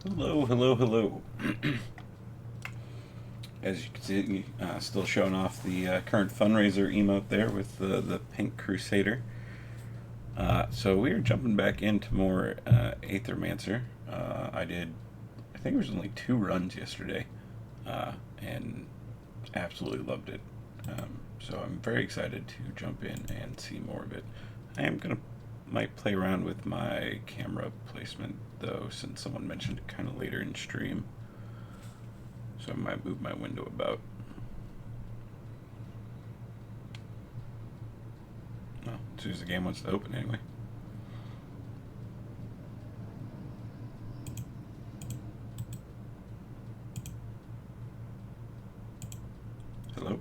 Hello, hello, hello. As you can see, still showing off the current fundraiser emote there with the Pink Crusader. So we are jumping back into more Aethermancer. I think it was only 2 runs yesterday, and absolutely loved it. So I'm very excited to jump in and see more of it. Might play around with my camera placement though, since someone mentioned it kind of later in stream. So I might move my window about. Well, as soon as the game wants to open anyway. Hello?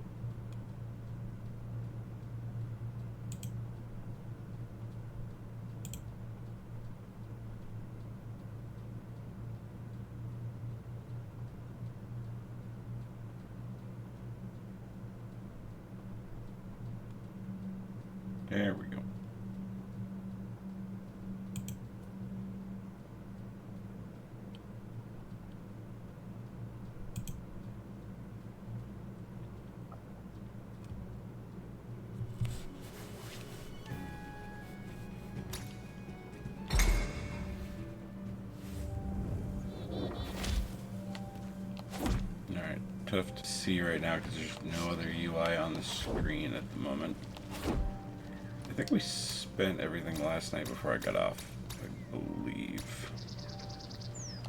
There we go. Alright, tough to see right now because there's no other UI on the screen at the moment. I think we spent everything last night before I got off, I believe.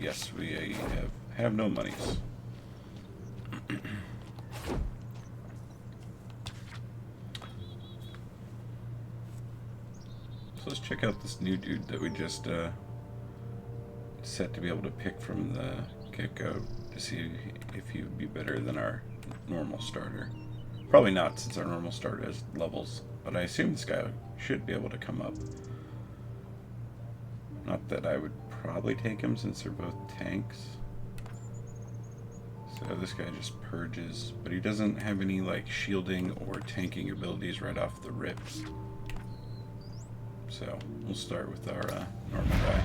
Yes, we have no monies. So let's check out this new dude that we just set to be able to pick from the get-go to see if he would be better than our normal starter. Probably not, since our normal starter has levels, but I assume this guy should be able to come up. Not that I would probably take him since they're both tanks. So this guy just purges, but he doesn't have any like shielding or tanking abilities right off the rip. So we'll start with our normal guy.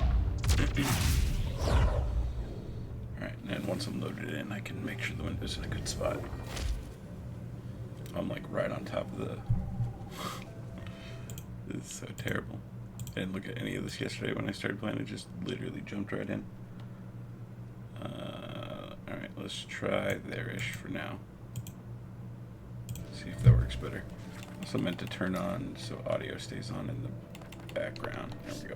Alright, and then once I'm loaded in, I can make sure the window's in a good spot. I'm like right on top of the... This is so terrible. I didn't look at any of this yesterday when I started playing. I just literally jumped right in. Alright, let's try there-ish for now. See if that works better. Also meant to turn on so audio stays on in the background. There we go.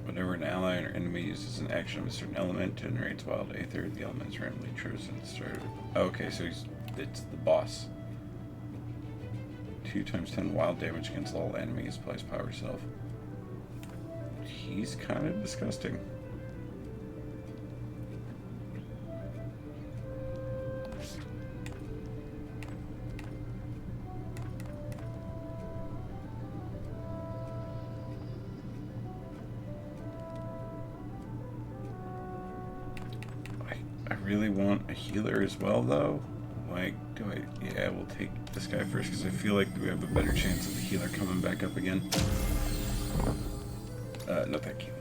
Whenever an ally or enemy uses an action of a certain element, generates wild aether, the element is randomly chosen at the start. Okay, so it's the boss. 2 times 10 wild damage against all enemies, applies power self. He's kind of disgusting. I really want a healer as well, though. Like, yeah, we'll take this guy first because I feel like we have a better chance of the healer coming back up again. No thank you.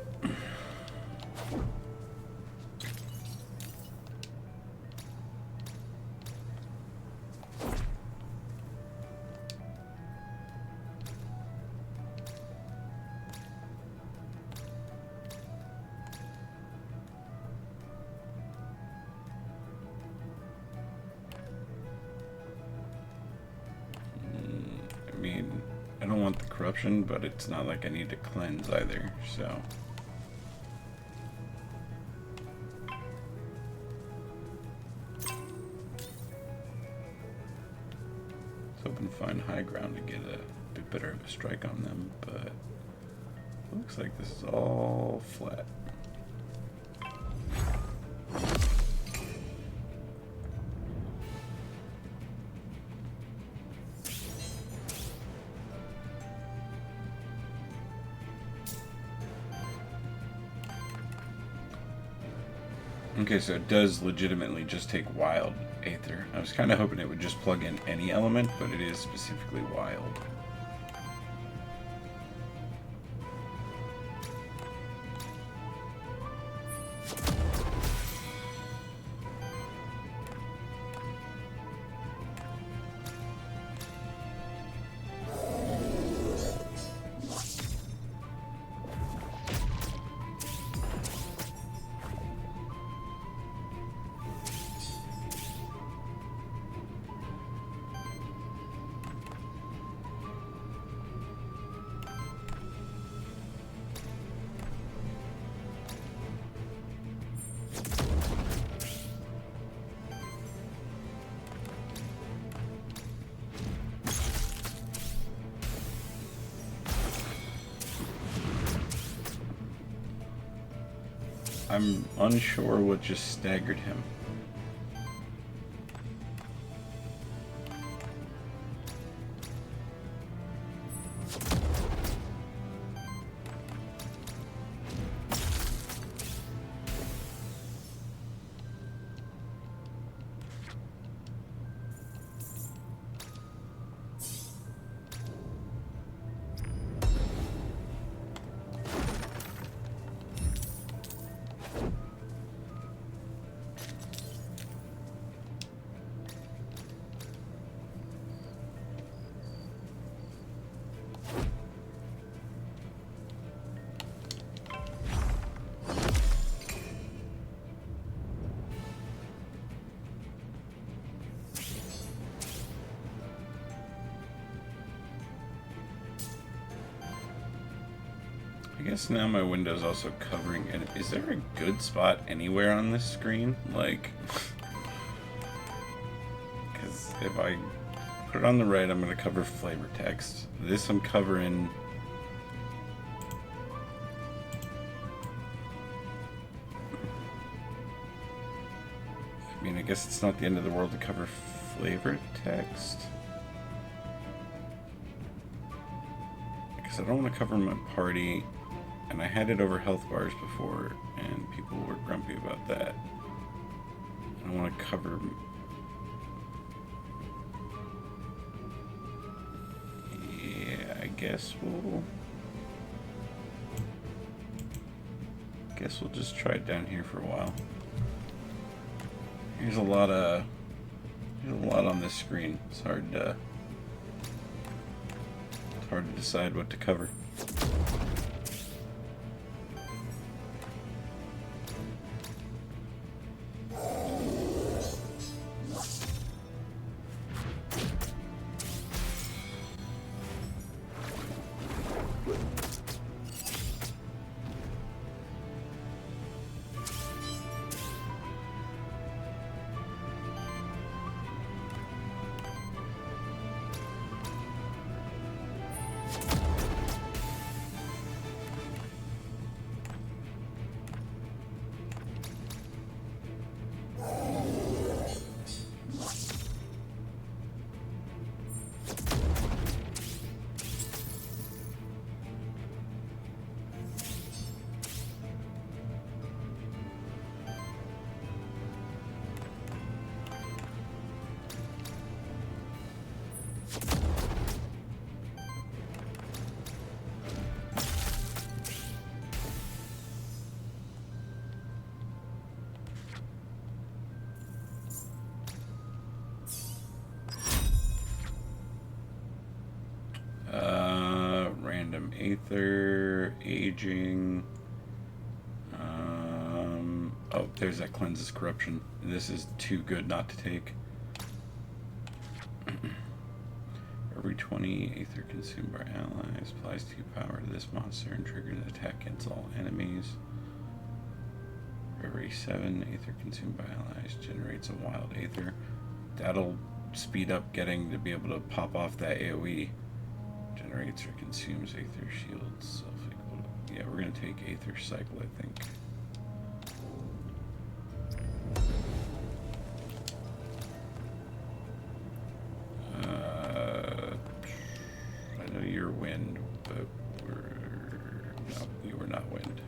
I don't want the corruption, but it's not like I need to cleanse either, so. I was hoping to find high ground to get a bit better of a strike on them, but it looks like this is all flat. Okay, so it does legitimately just take wild Aether. I was kind of hoping it would just plug in any element, but it is specifically wild. I'm unsure what just staggered him. I guess now my window's also covering it. Is there a good spot anywhere on this screen? Like, because if I put it on the right, I'm going to cover flavor text. This I'm covering. I mean, I guess it's not the end of the world to cover flavor text. Because I don't want to cover my party. And I had it over health bars before, and people were grumpy about that. I want to cover... Yeah, I guess we'll just try it down here for a while. There's a lot on this screen. It's hard to decide what to cover. Aether, aging. Oh, there's that cleanses corruption. This is too good not to take. Every 20 Aether consumed by allies applies 2 power to this monster and triggers an attack against all enemies. Every 7 Aether consumed by allies generates a wild Aether. That'll speed up getting to be able to pop off that AoE. Generates or consumes Aether shields. Self-equal. Yeah, we're gonna take Aether cycle, I think. I know you're wind, but no, you were not wind.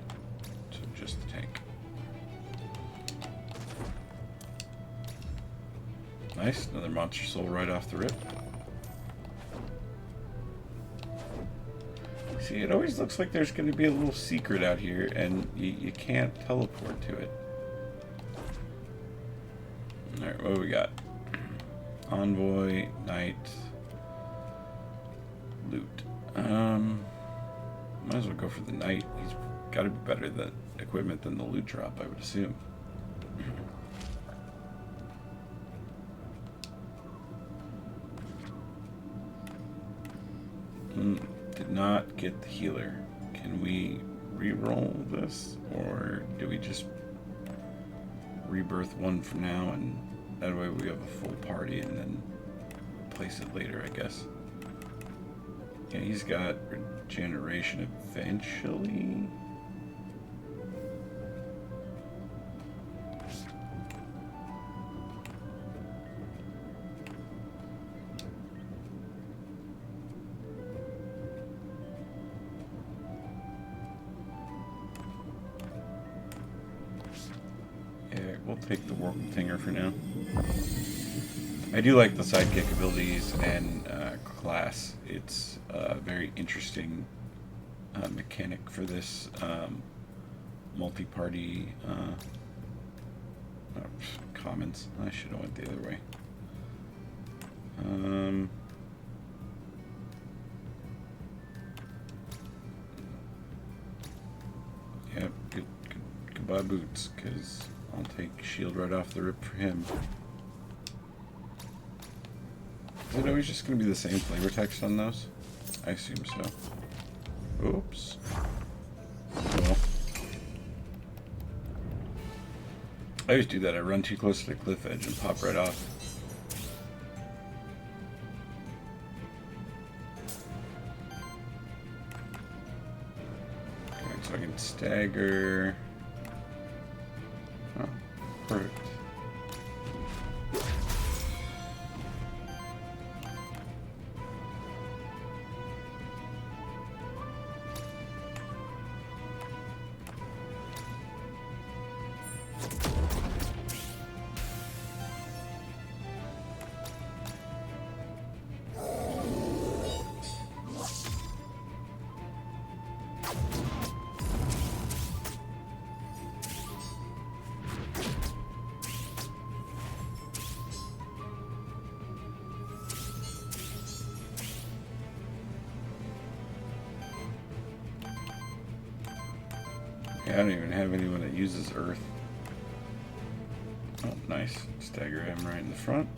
So just the tank. Nice, another monster soul right off the rip. See, it always looks like there's going to be a little secret out here, and you can't teleport to it. Alright, what do we got? Envoy, Knight, loot. Might as well go for the Knight. He's got to be better than equipment than the loot drop, I would assume. Did not get the healer. Can we re-roll this, or do we just rebirth one for now, and that way we have a full party and then replace it later, I guess? Yeah, he's got regeneration eventually. We'll take the Warpentinger for now. I do like the sidekick abilities and class. It's a very interesting mechanic for this multi-party commons. I should have went the other way. Yep, goodbye boots, because I'll take shield right off the rip for him. Is it always just going to be the same flavor text on those? I assume so. Oops. Well, I always do that. I run too close to the cliff edge and pop right off. Okay, so I can stagger. Oh, perfect. I don't even have anyone that uses earth. Oh, nice. Stagger him right in the front.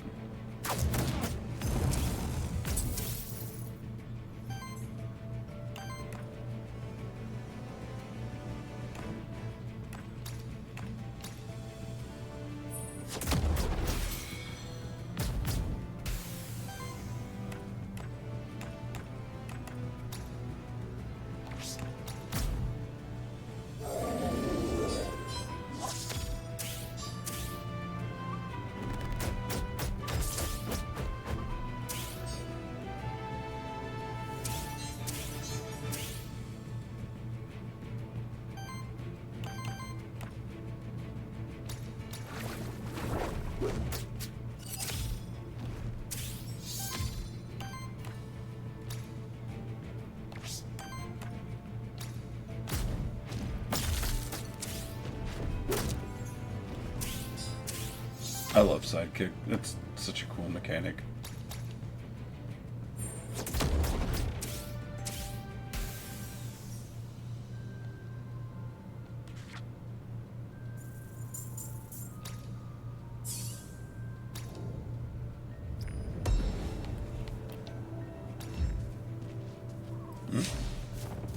I love sidekick. That's such a cool mechanic.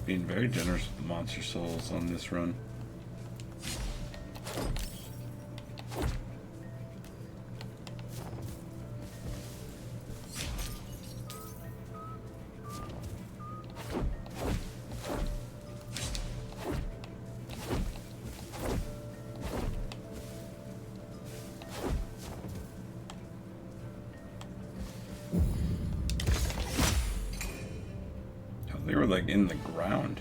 Being very generous with the monster souls on this run. They were like in the ground.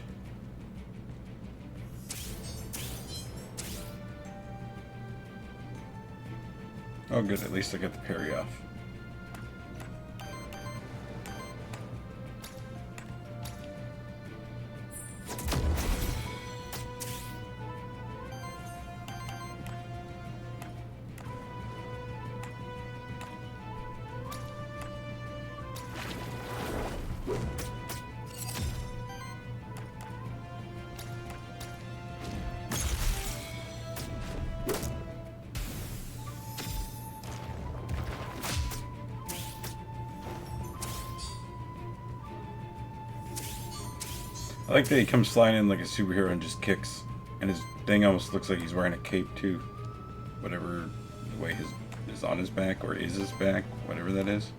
Oh good, at least I got the parry off. I like that he comes flying in like a superhero and just kicks. And his thing almost looks like he's wearing a cape too. Whatever the way his is on his back or is his back, whatever that is.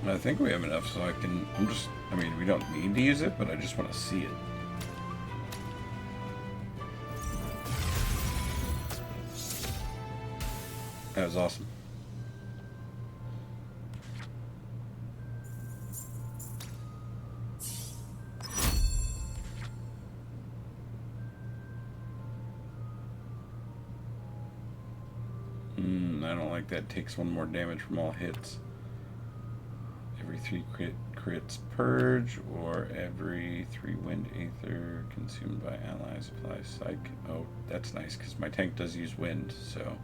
I think we have enough, so I mean, we don't need to use it, but I just want to see it. That was awesome. I don't like that. Takes one more damage from all hits. Every 3 crits purge, or every 3 wind aether consumed by allies applies psych. Oh, that's nice because my tank does use wind, so.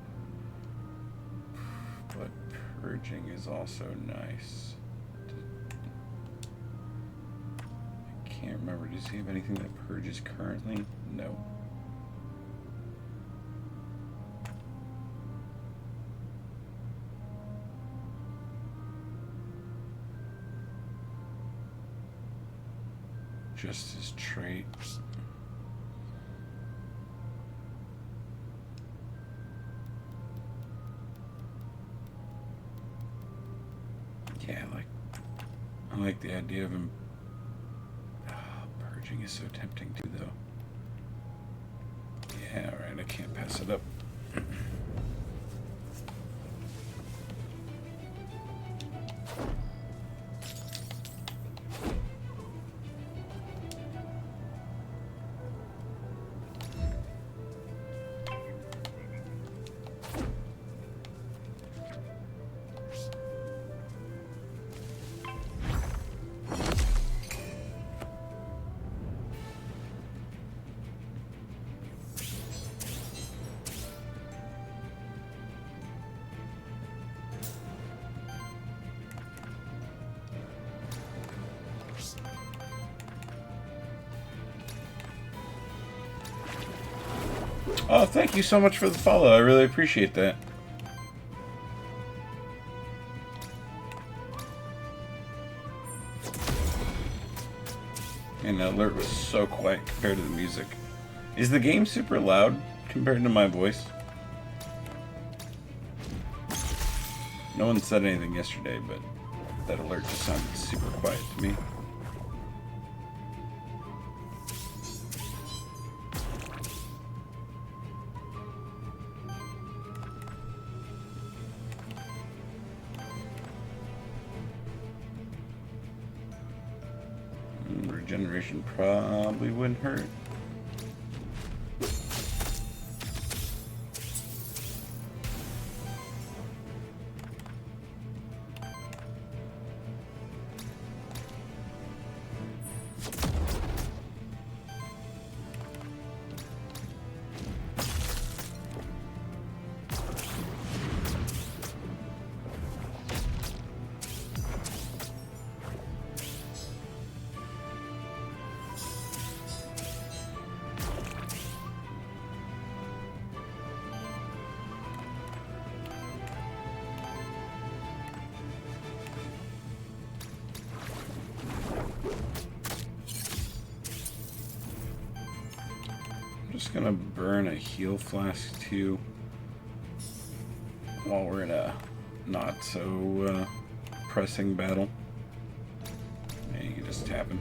But purging is also nice. I can't remember. Does he have anything that purges currently? No. Just his trait. Yeah, I like the idea of him. Purging is so tempting too, though. Yeah, alright, I can't pass it up. Oh, thank you so much for the follow. I really appreciate that. And the alert was so quiet compared to the music. Is the game super loud compared to my voice? No one said anything yesterday, but that alert just sounded super quiet to me. Regeneration probably wouldn't hurt. I'm just gonna burn a heal flask too. while we're in a not so pressing battle. And you can just tap him.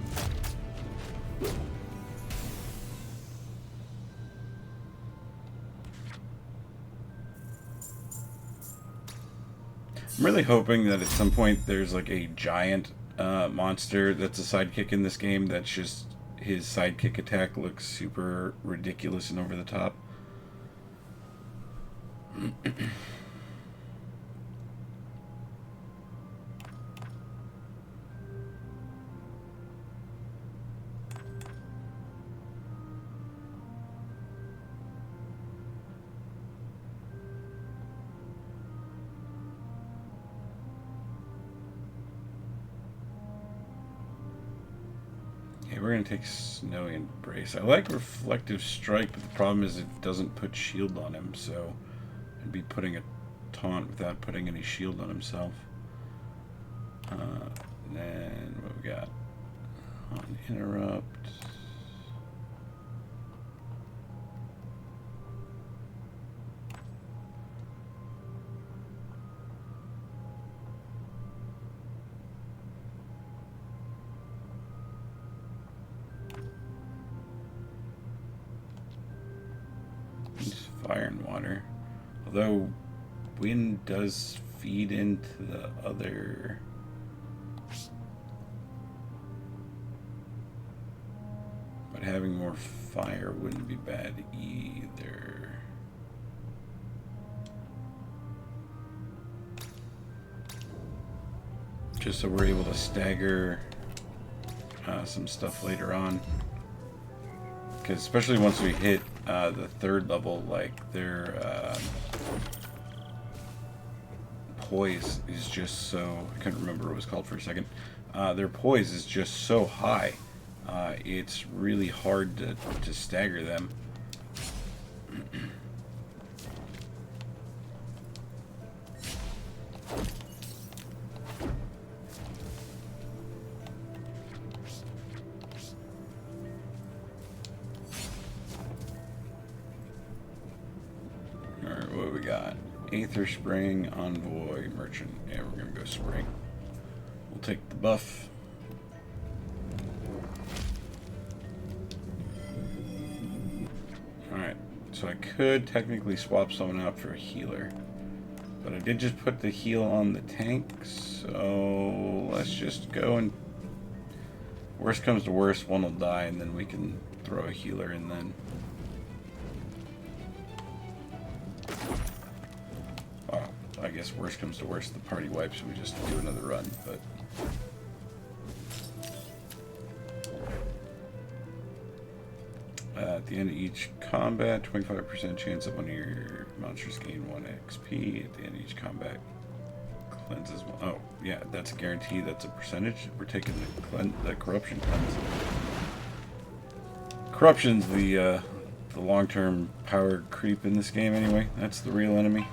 I'm really hoping that at some point there's like a giant monster that's a sidekick in this game that's just his sidekick attack looks super ridiculous and over the top. We're going to take Snowy Embrace. I like Reflective Strike, but the problem is it doesn't put shield on him, so I'd be putting a taunt without putting any shield on himself. Then what we got? On Interrupt. Fire and water. Although wind does feed into the other. But having more fire wouldn't be bad either. Just so we're able to stagger some stuff later on. Because especially once we hit the third level, like their poise is just so, I couldn't remember what it was called for a second. Their poise is just so high. It's really hard to stagger them. What we got? Aether Spring, Envoy, Merchant. Yeah, we're gonna go Spring. We'll take the buff. Alright, so I could technically swap someone out for a healer. But I did just put the heal on the tank, so let's just go and... Worst comes to worst, one will die, and then we can throw a healer in then. I guess worst comes to worst, the party wipes, we just do another run, but... At the end of each combat, 25% chance that one of your monsters gain 1 XP. At the end of each combat, cleanses one. Oh, yeah, that's a guarantee, that's a percentage. We're taking the corruption cleanse. Corruption's the long-term power creep in this game anyway. That's the real enemy.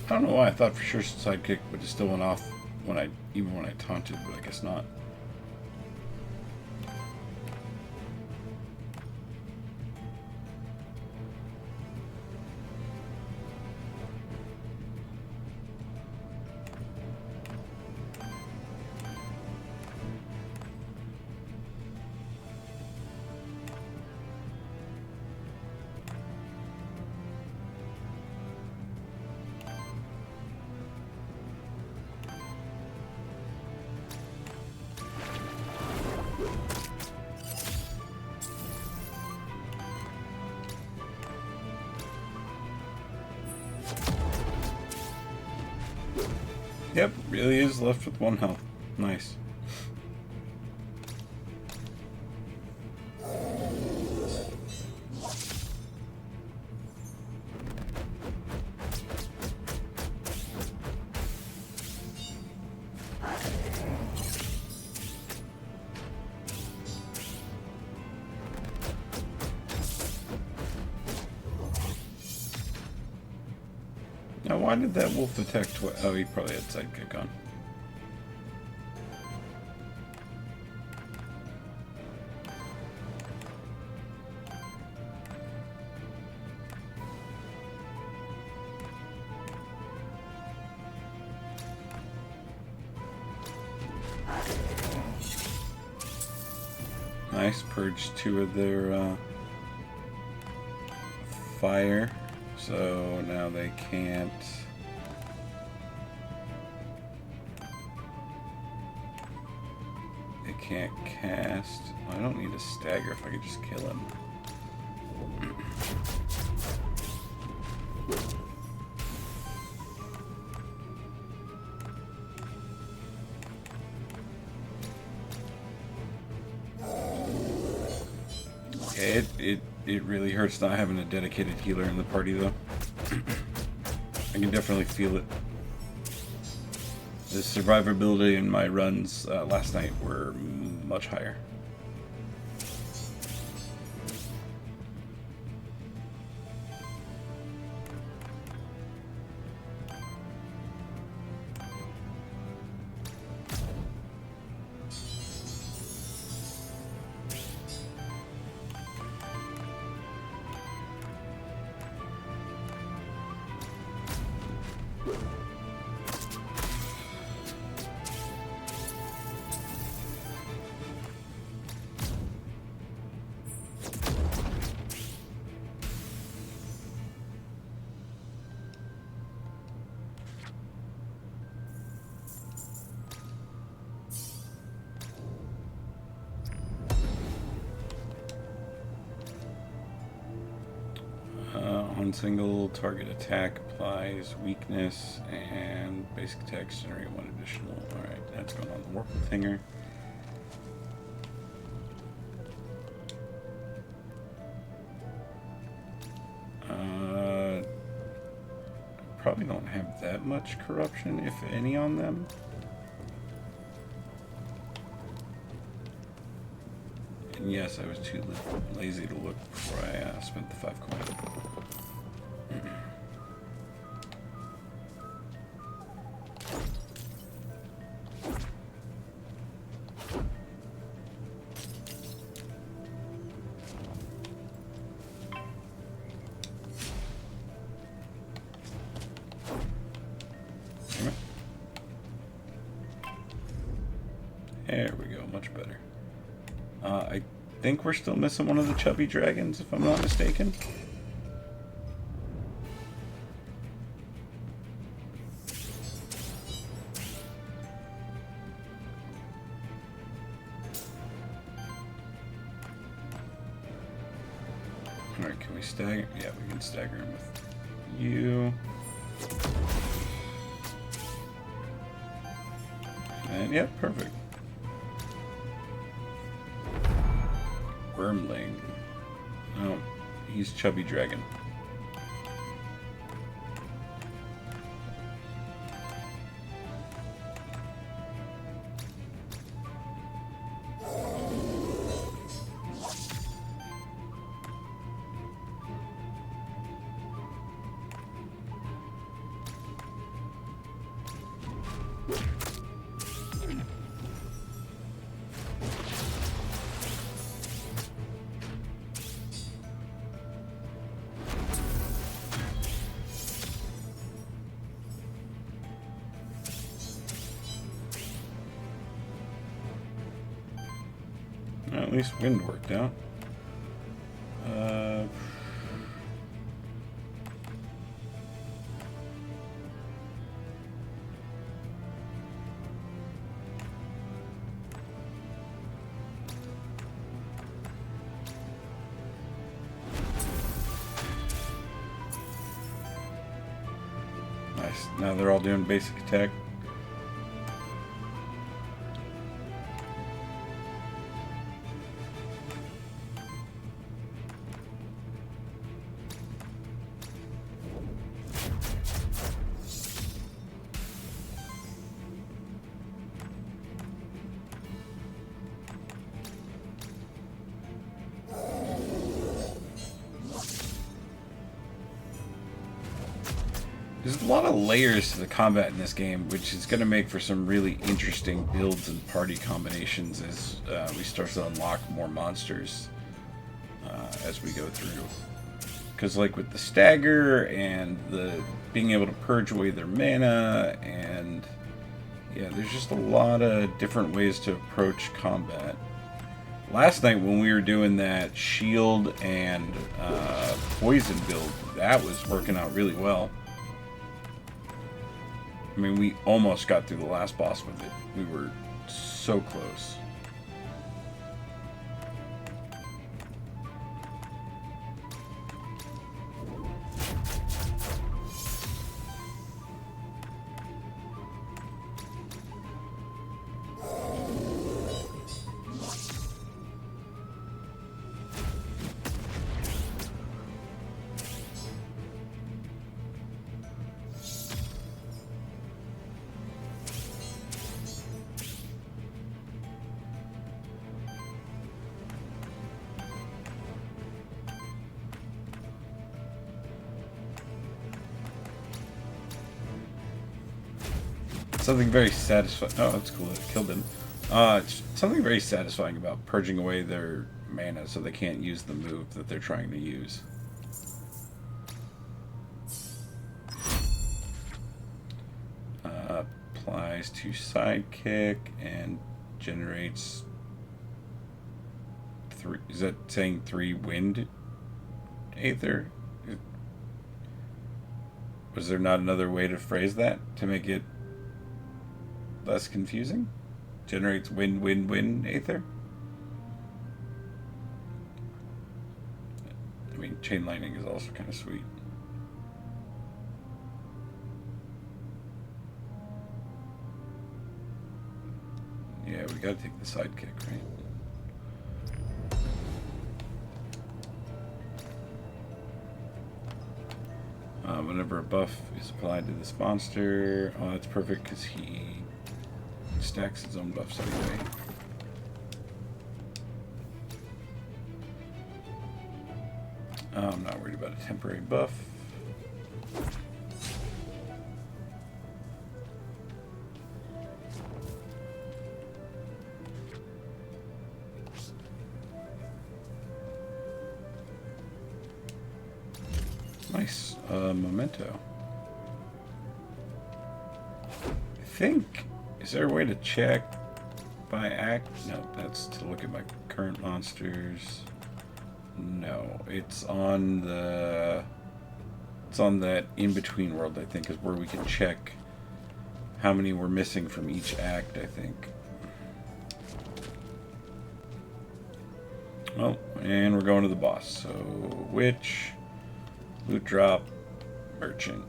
I don't know why I thought for sure sidekick would have still went off when even when I taunted, but I guess not. Yep, really is left with 1 health. Nice. Now, why did that wolf attack twice? Oh, he probably had sidekick on. Nice, purged 2 of their fire, so now they can't. They can't cast. I don't need a stagger if I could just kill him. It really hurts not having a dedicated healer in the party, though. I can definitely feel it. The survivability in my runs last night were much higher. On single target attack applies weakness and basic attacks generate 1 additional. Alright, that's going on the Warp Thinger. Probably don't have that much corruption, if any, on them. And yes, I was too lazy to look before I spent the 5 coins. There we go, much better. I think we're still missing one of the chubby dragons, if I'm not mistaken. Alright, can we stagger? Yeah, we can stagger him with you. And yeah, perfect. Wormling. Oh, he's chubby dragon. Well, at least wind worked out. Nice. Now they're all doing basic attack. There's a lot of layers to the combat in this game, which is going to make for some really interesting builds and party combinations as we start to unlock more monsters as we go through. Because like with the stagger and the being able to purge away their mana, and yeah, there's just a lot of different ways to approach combat. Last night when we were doing that shield and poison build, that was working out really well. I mean, we almost got through the last boss with it. We were so close. Something very satisfying. Oh, that's cool. It killed him. It's something very satisfying about purging away their mana so they can't use the move that they're trying to use. Applies to sidekick and generates 3. Is that saying 3 wind aether? Was there not another way to phrase that to make it less confusing? Generates wind aether? I mean, chain lightning is also kind of sweet. Yeah, we gotta take the sidekick, right? Whenever a buff is applied to this monster, oh, that's perfect because he stacks his own buffs anyway. I'm not worried about a temporary buff. Nice. Memento. I think... Is there a way to check by act? No, that's to look at my current monsters. No, it's on the... It's on that in-between world, I think, is where we can check how many we're missing from each act, I think. Oh, and we're going to the boss. So, witch, loot drop, merchant.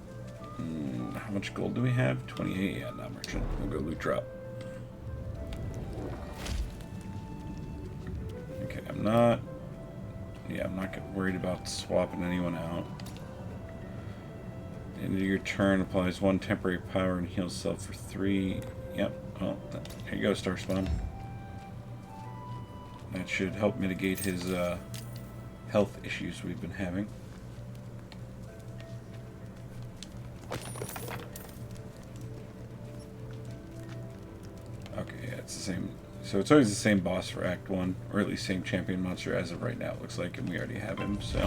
How much gold do we have? 28. Yeah, not merchant. We'll go loot drop. Okay, I'm not worried about swapping anyone out. At the end of your turn, applies 1 temporary power and heals self for 3. Yep. Well, here you go, Star Spawn. That should help mitigate his health issues we've been having. Okay, yeah, it's the same. So it's always the same boss for Act 1, or at least same champion monster as of right now, it looks like, and we already have him, so...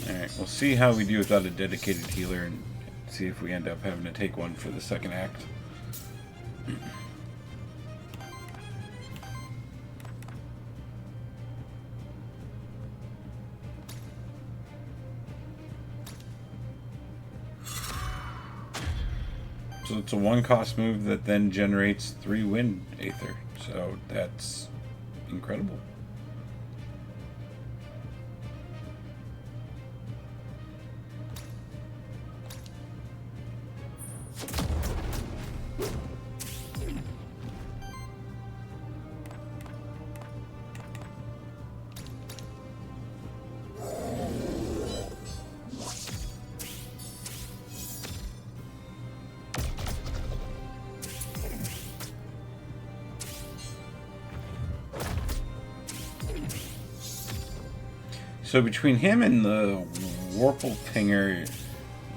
Alright, we'll see how we do without a dedicated healer, and see if we end up having to take one for the second act. So it's a 1-cost move that then generates 3 wind aether. So that's incredible. So between him and the Warple Pinger,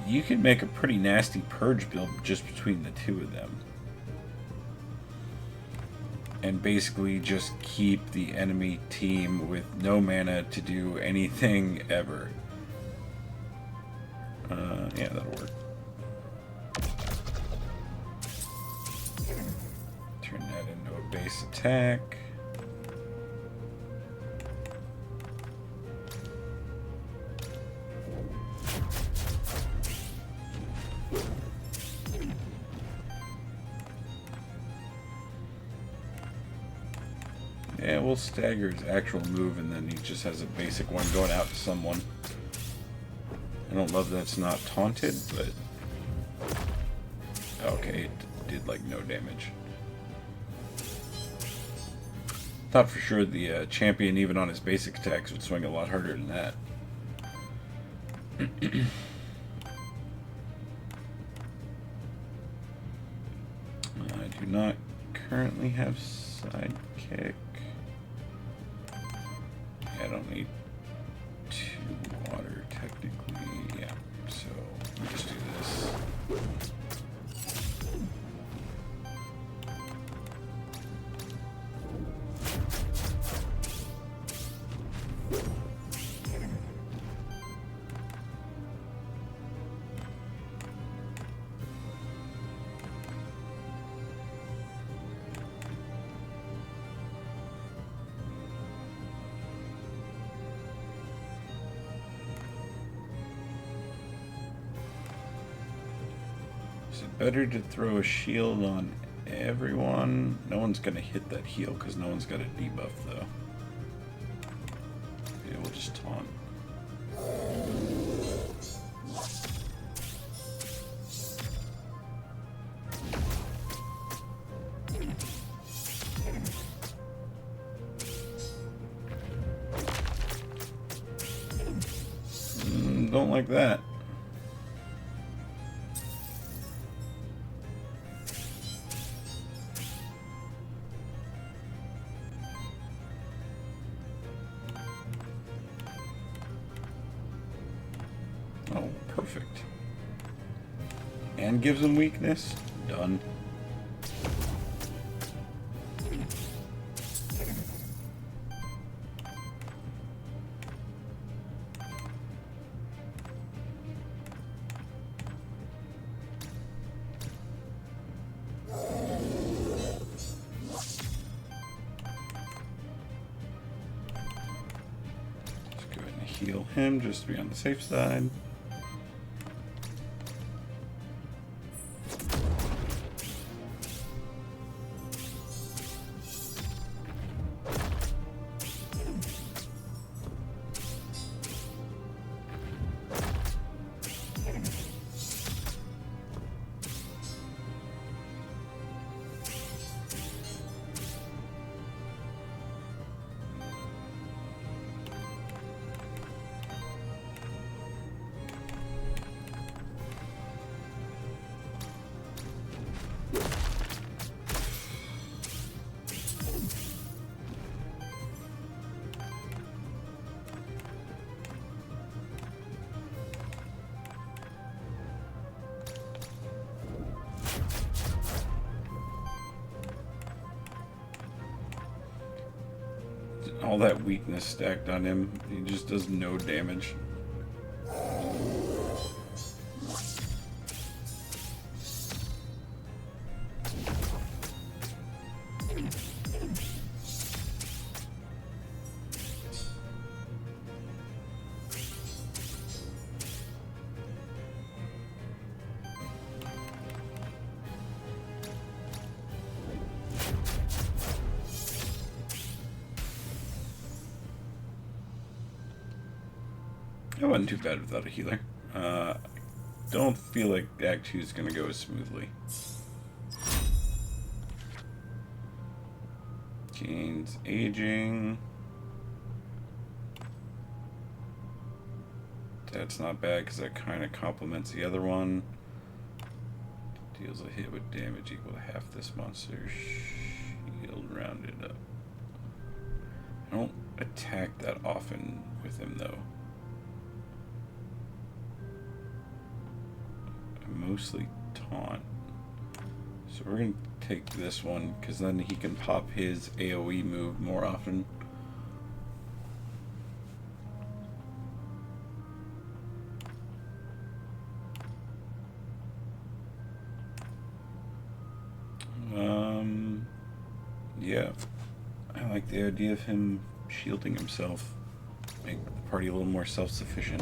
you could make a pretty nasty purge build just between the two of them. And basically just keep the enemy team with no mana to do anything ever. Yeah, that'll work. Turn that into a base attack. Yeah, we'll stagger his actual move, and then he just has a basic one going out to someone. I don't love that it's not taunted, but... Okay, it did, like, no damage. Thought for sure the champion, even on his basic attacks, would swing a lot harder than that. I do not currently have sidekick. I don't need 2 water, technically. Yeah, so we'll just do this. Is it better to throw a shield on everyone? No one's going to hit that heal because no one's got a debuff, though. Yeah, we'll just taunt. Don't like that. Oh, perfect. And gives him weakness. Done. Let's go ahead and heal him just to be on the safe side. All that weakness stacked on him, he just does no damage. It wasn't too bad without a healer. Don't feel like Act 2 is going to go as smoothly. Gains aging. That's not bad because that kind of complements the other one. Deals a hit with damage equal to half this monster's shield rounded up. attack that often with him, though. I mostly taunt. So we're going to take this one, because then he can pop his AoE move more often. Yeah, I like the idea of him shielding himself. Make the party a little more self-sufficient.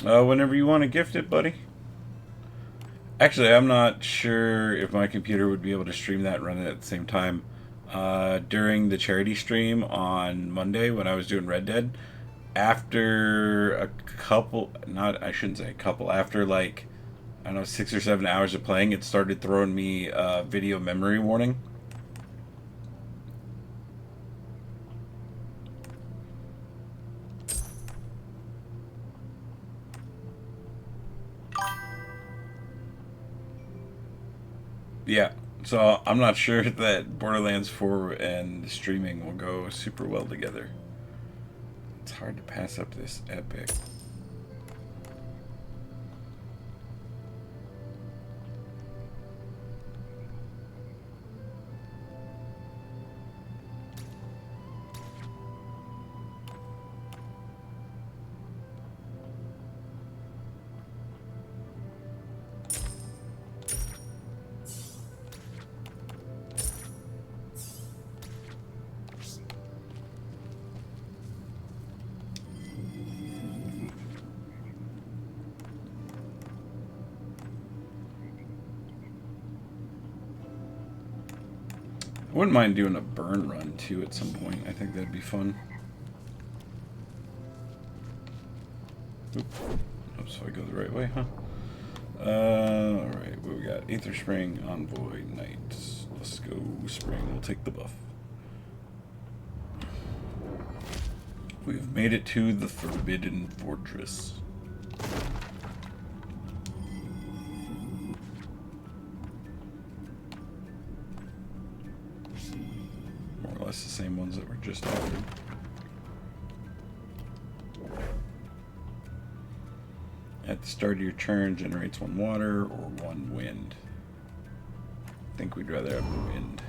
Whenever you want to gift it, buddy. Actually, I'm not sure if my computer would be able to stream that and run it at the same time. During the charity stream on Monday when I was doing Red Dead, after a couple, I shouldn't say a couple, after like, I don't know, 6 or 7 hours of playing, it started throwing me a video memory warning. Yeah, so I'm not sure that Borderlands 4 and streaming will go super well together. It's hard to pass up this epic. I wouldn't mind doing a burn run too at some point. I think that'd be fun. Oop. Oh, so I go the right way, huh? Alright, what we got? Aether Spring, Envoy, Knight. Let's go Spring. We'll take the buff. We've made it to the Forbidden Fortress. More or less the same ones that were just offered. At the start of your turn, generates 1 water or 1 wind. I think we'd rather have the wind.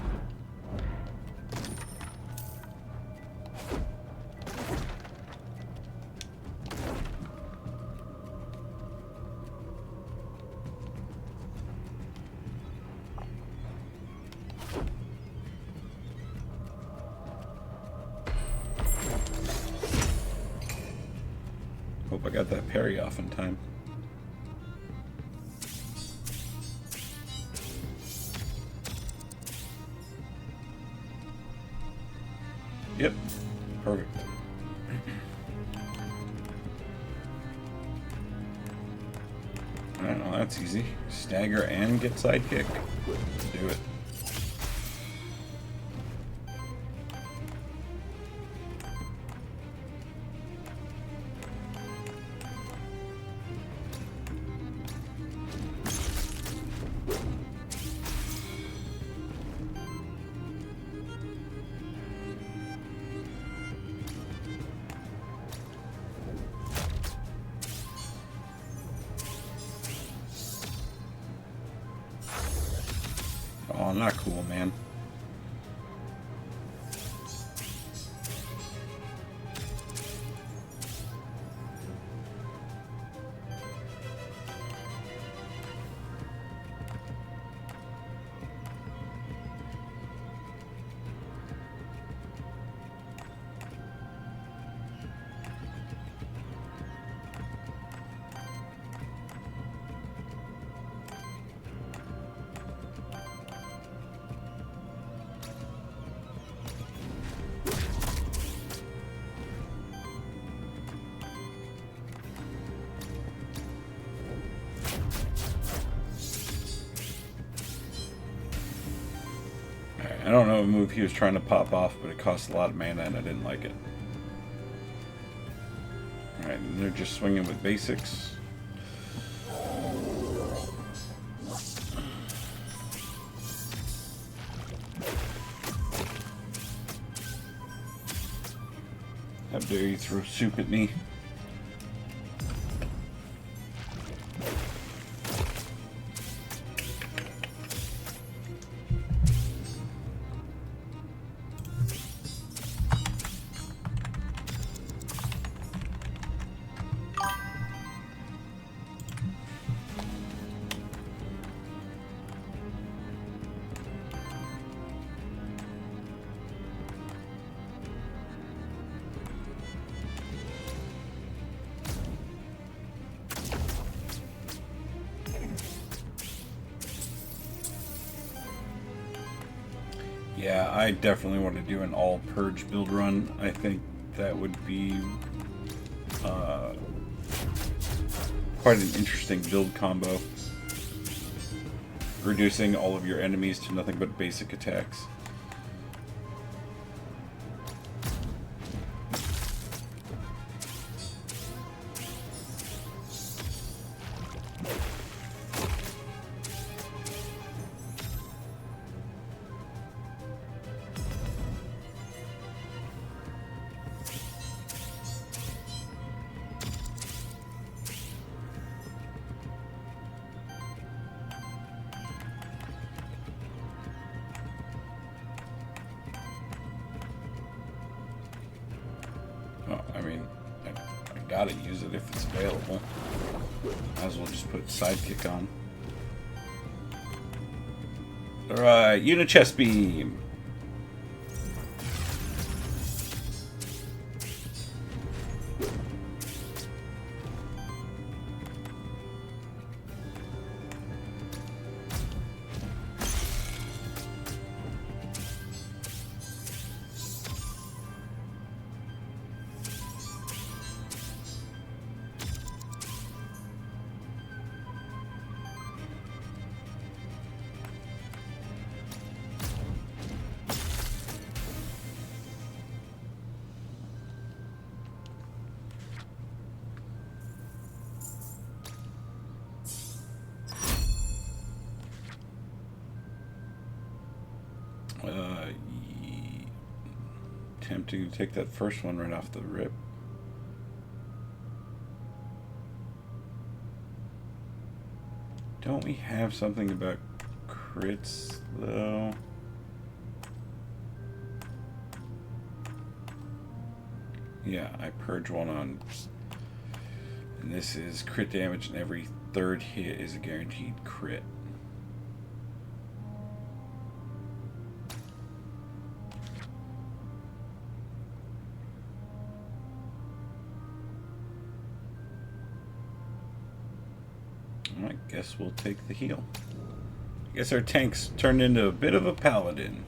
Hope I got that parry off in time. Yep, perfect. I don't know, that's easy. Stagger and get sidekick. Let's do it. Oh, not cool, man. Alright, I don't know what move he was trying to pop off, but it cost a lot of mana and I didn't like it. Alright, and they're just swinging with basics. How dare you throw soup at me? Yeah, I definitely want to do an all purge build run. I think that would be quite an interesting build combo. Reducing all of your enemies to nothing but basic attacks. I mean, I gotta use it if it's available. Might as well just put Sidekick on. Alright, Unit Chest Beam. Tempting to take that first one right off the rip. Don't we have something about crits, though? Yeah, I purge one on. And this is crit damage, and every third hit is a guaranteed crit. I guess we'll take the heal. I guess our tank's turned into a bit of a paladin.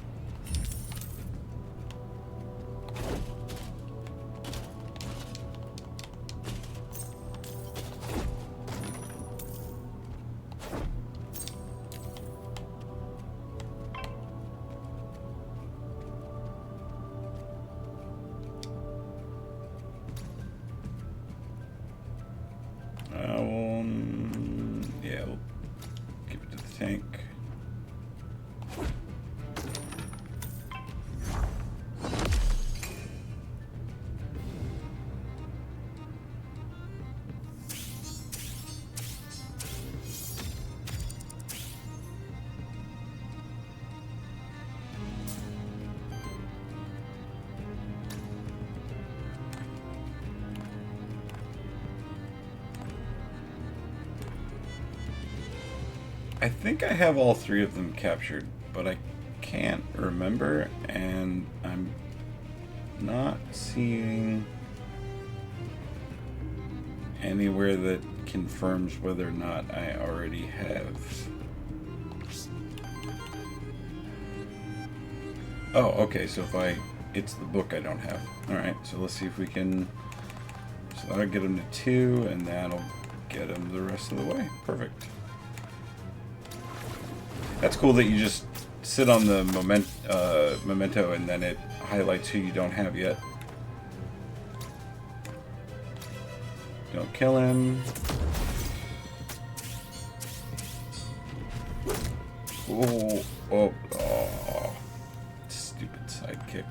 Yeah, we'll give it to the tank. I think I have all three of them captured, but I can't remember, and I'm not seeing anywhere that confirms whether or not I already have. Oh, okay, so if it's the book I don't have. Alright, so let's see if we can, so that'll get them to 2, and that'll get them the rest of the way. Perfect. That's cool that you just sit on the memento, and then it highlights who you don't have yet. Don't kill him. Oh, oh, oh. Stupid sidekick.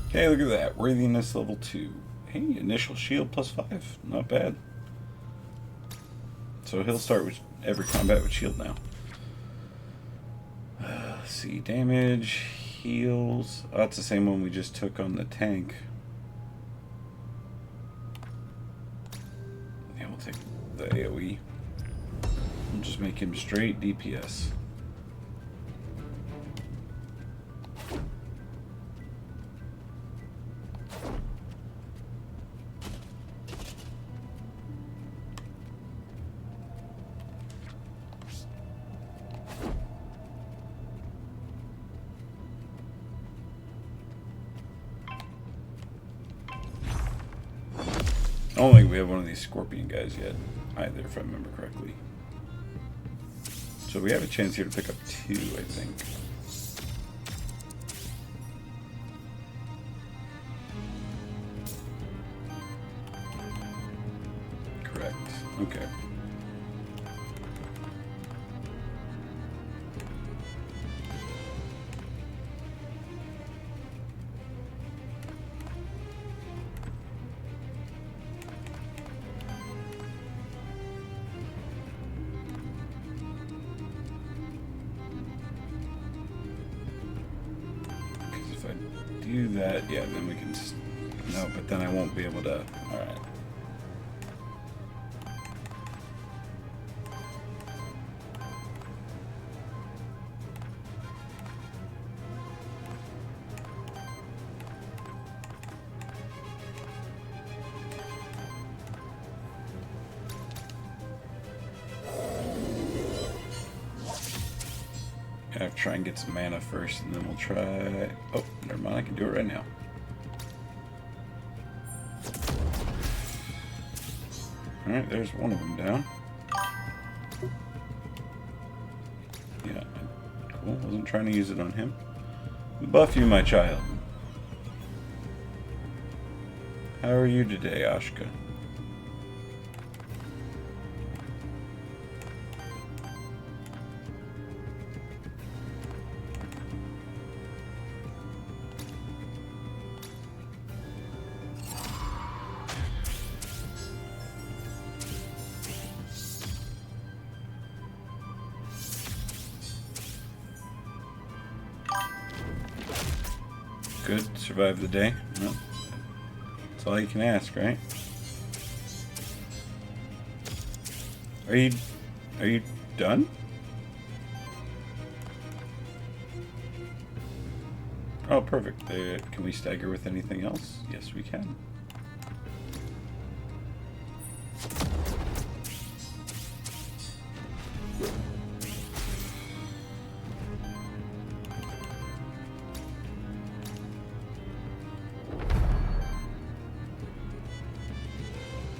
Okay, look at that. Worthiness level 2. Hey, initial shield +5. Not bad. So he'll start with every combat with shield now. Let's see. Damage, heals. Oh, that's the same one we just took on the tank. Yeah, we'll take the AoE. We'll just make him straight DPS. I don't think we have one of these scorpion guys yet, either, if I remember correctly. So we have a chance here to pick up 2, I think. Correct. Okay. Do that, yeah, then we can. No, but then I won't be able to. Alright. I have to try and get some mana first, and then we'll try... Oh, never mind, I can do it right now. Alright, there's one of them down. Yeah, cool, wasn't trying to use it on him. Buff you, my child. How are you today, Ashka? Good, survive the day. No. That's all you can ask, right? Are you done? Oh, perfect. Can we stagger with anything else? Yes, we can.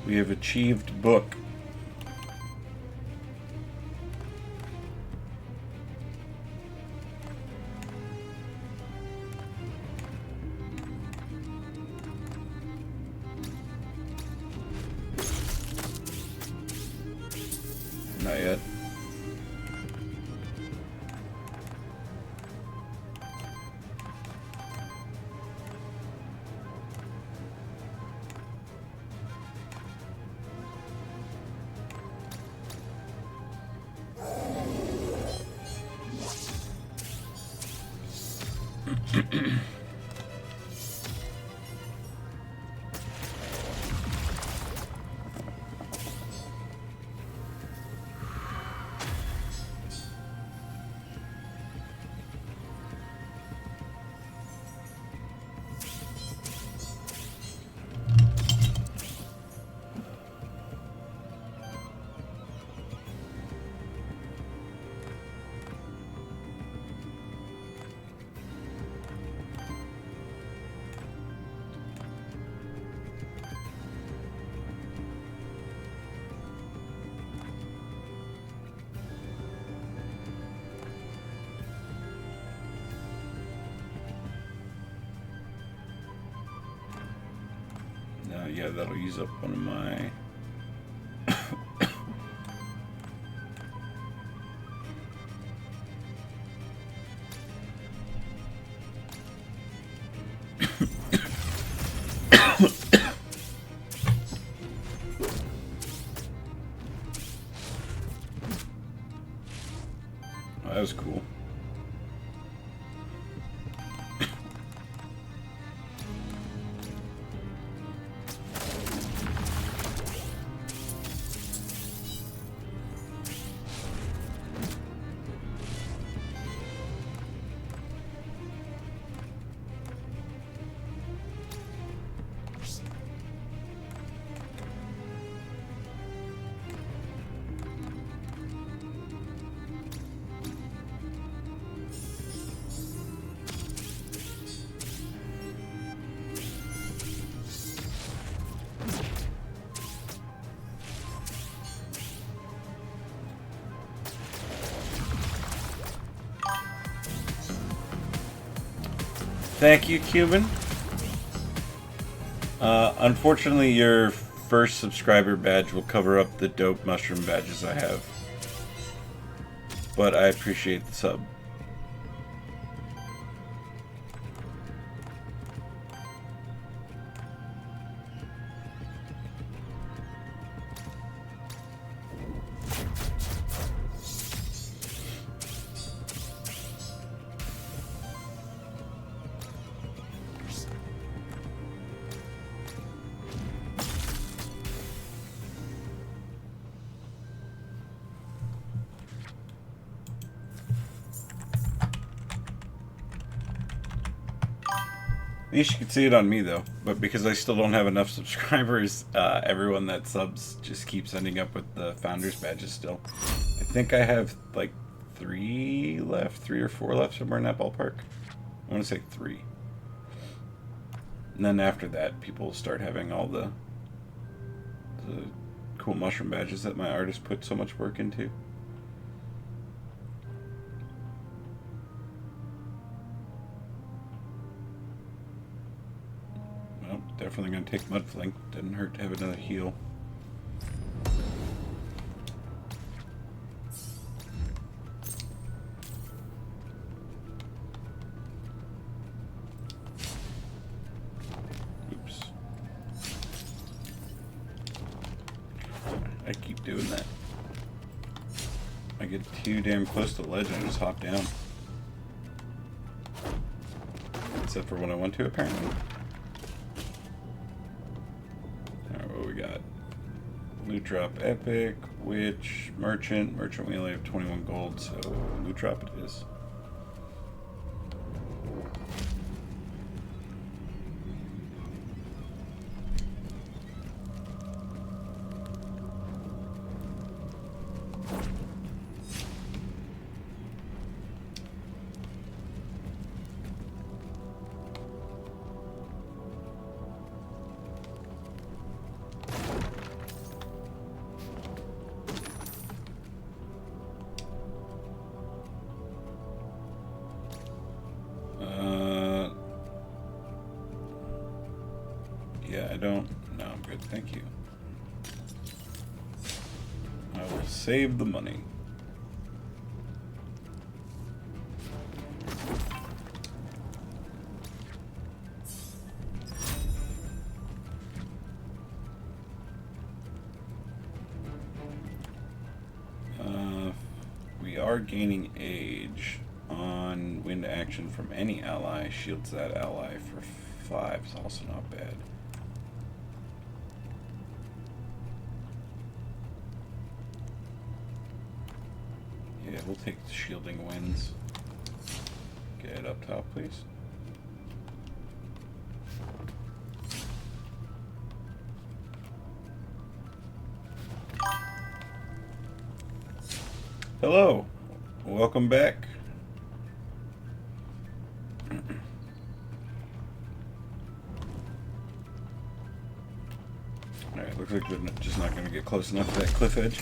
We have achieved book. Not yet. Yeah, that'll use up one of my... Oh, that was cool. Thank you, Cuban. Unfortunately, your first subscriber badge will cover up the dope mushroom badges I have. But I appreciate the sub. At least you can see it on me, though. But because I still don't have enough subscribers, everyone that subs just keeps ending up with the founders badges still. I think I have like 3 left, 3 or 4 left, somewhere in that ballpark. I want to say 3. And then after that, people will start having all the cool mushroom badges that my artist put so much work into. Well, definitely going to take Mudflink. Didn't hurt to have another heal. I keep doing that. I get too damn close to the ledge and I just hop down. Except for when I want to, apparently. Alright, what we got? Loot drop epic, witch, merchant. Merchant, we only have 21 gold, so loot drop it is. I don't... No, I'm good, thank you. I will save the money. We are gaining age on wind action from any ally. Shields that ally for 5 is also not bad. Yeah, we'll take the shielding winds. Get up top, please. Hello, welcome back. Alright, looks like we're just not going to get close enough to that cliff edge.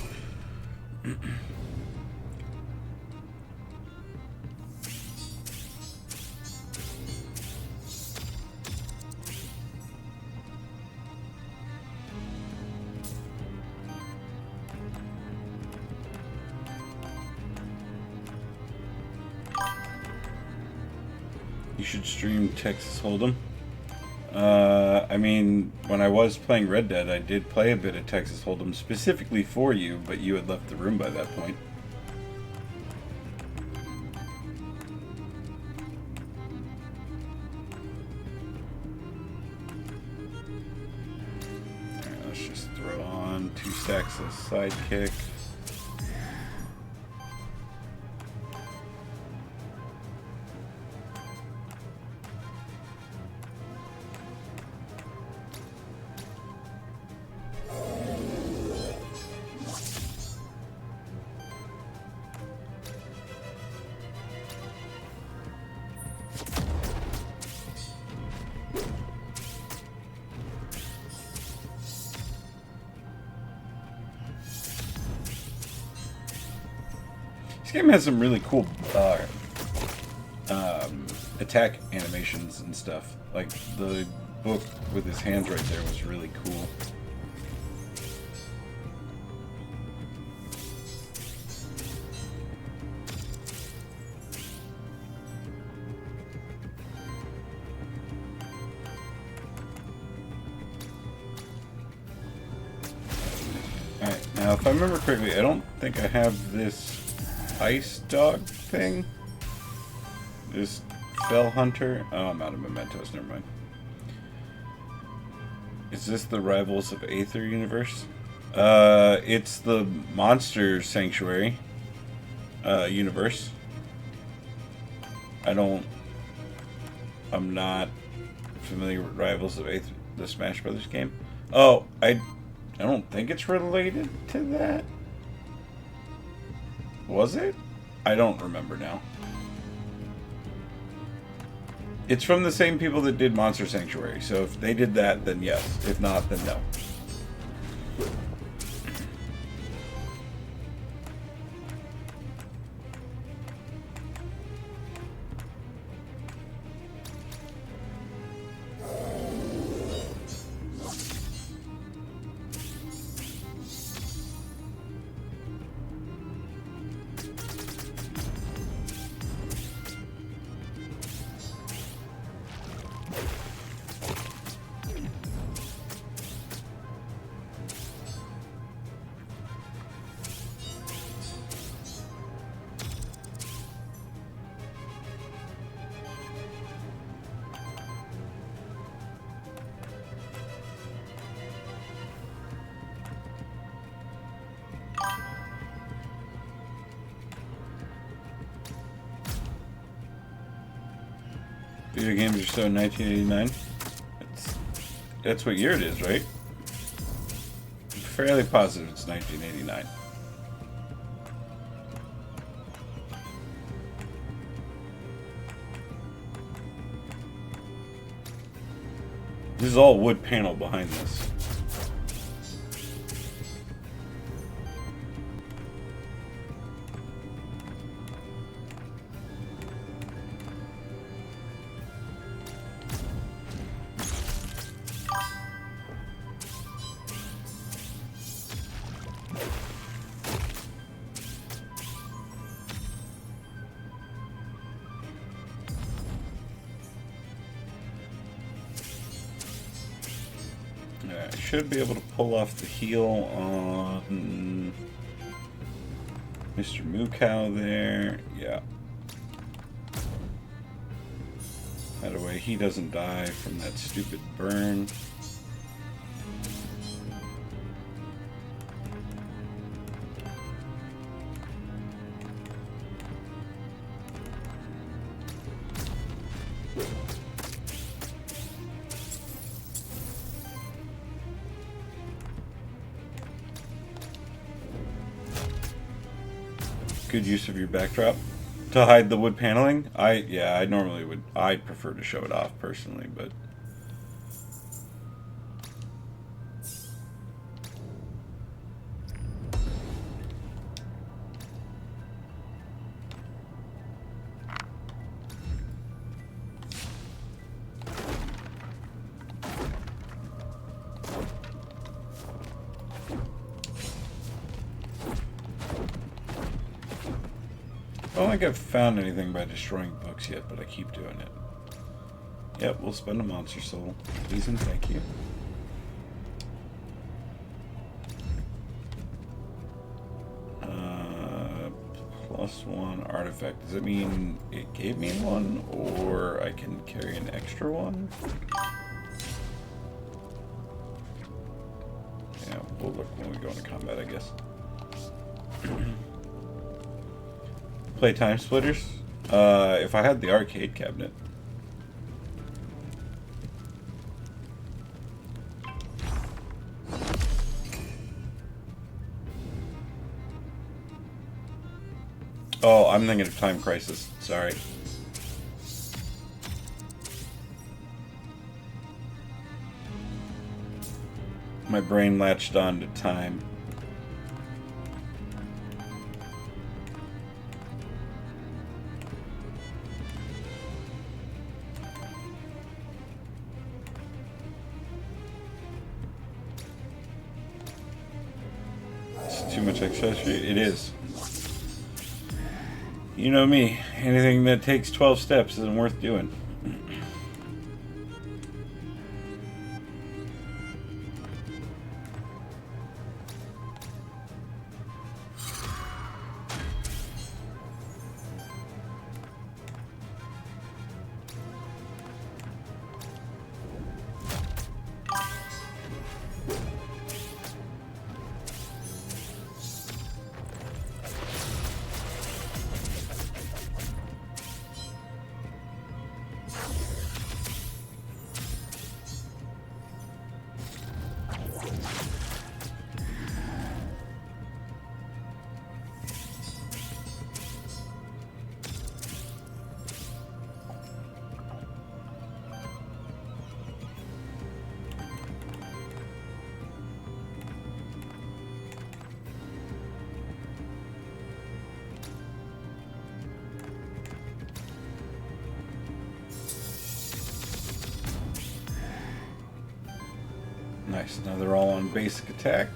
You should stream Texas Hold'em. I mean, when I was playing Red Dead, I did play a bit of Texas Hold'em specifically for you, but you had left the room by that point. Alright, let's just throw on 2 stacks of Sidekick. This game has some really cool attack animations and stuff. Like the book with his hands right there was really cool. Alright, now if I remember correctly, I don't think I have this ice dog thing. This Fell Hunter. Oh, I'm out of mementos, never mind. Is this the Rivals of Aether universe? It's the Monster Sanctuary universe. I'm not familiar with Rivals of Aether, the Smash Brothers game. Oh, I don't think it's related to that. Was it? I don't remember now. It's from the same people that did Monster Sanctuary, so if they did that, then yes. If not, then no. Video games are so 1989. That's what year it is, right? I'm fairly positive it's 1989. This is all wood panel behind this. I should be able to pull off the heal on Mr. Moo Cow there. Yeah. That way he doesn't die from that stupid burn. Good use of your backdrop to hide the wood paneling. I normally would. I'd prefer to show it off personally, but I don't think I've found anything by destroying books yet, but I keep doing it. Yep, we'll spend a monster soul. Please and thank you. +1 artifact. Does it mean it gave me one, or I can carry an extra one? Yeah, we'll look when we go into combat, I guess. Play Time Splitters? If I had the arcade cabinet. Oh, I'm thinking of Time Crisis. Sorry. My brain latched on to Time. It's too much accessory. It is. You know me, anything that takes 12 steps isn't worth doing. Nice, now they're all on basic attack.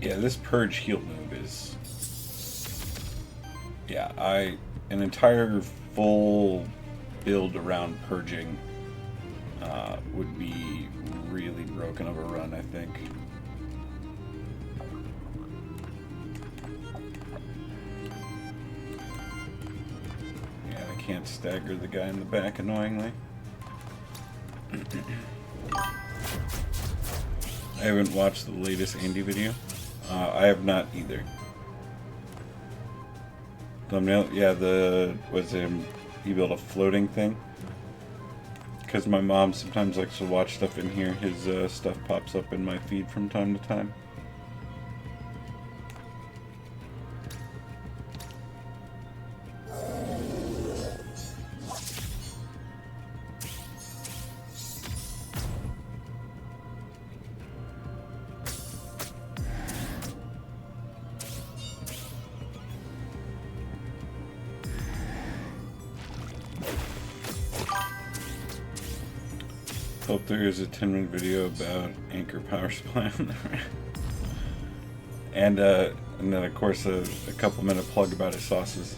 Yeah, this purge heal move is... Yeah, an entire full build around purging would be really broken of a run, I think. Yeah, I can't stagger the guy in the back, annoyingly. I haven't watched the latest Andy video. I have not either. Thumbnail, yeah, he built a floating thing. because my mom sometimes likes to watch stuff in here. His stuff pops up in my feed from time to time. Hope there is a 10-minute video about Anchor Power Supply on there. And then of course a couple-minute plug about his sauces.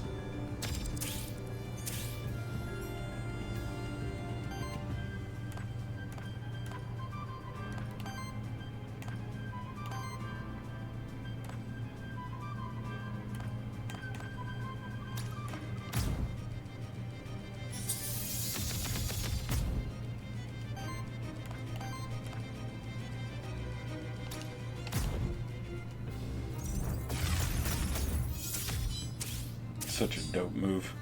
Such a dope move.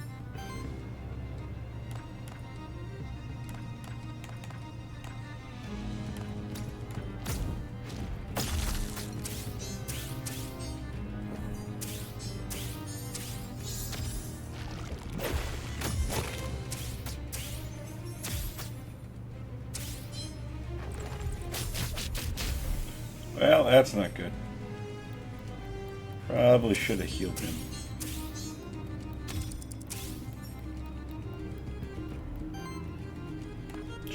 Well, that's not good. Probably should have healed him.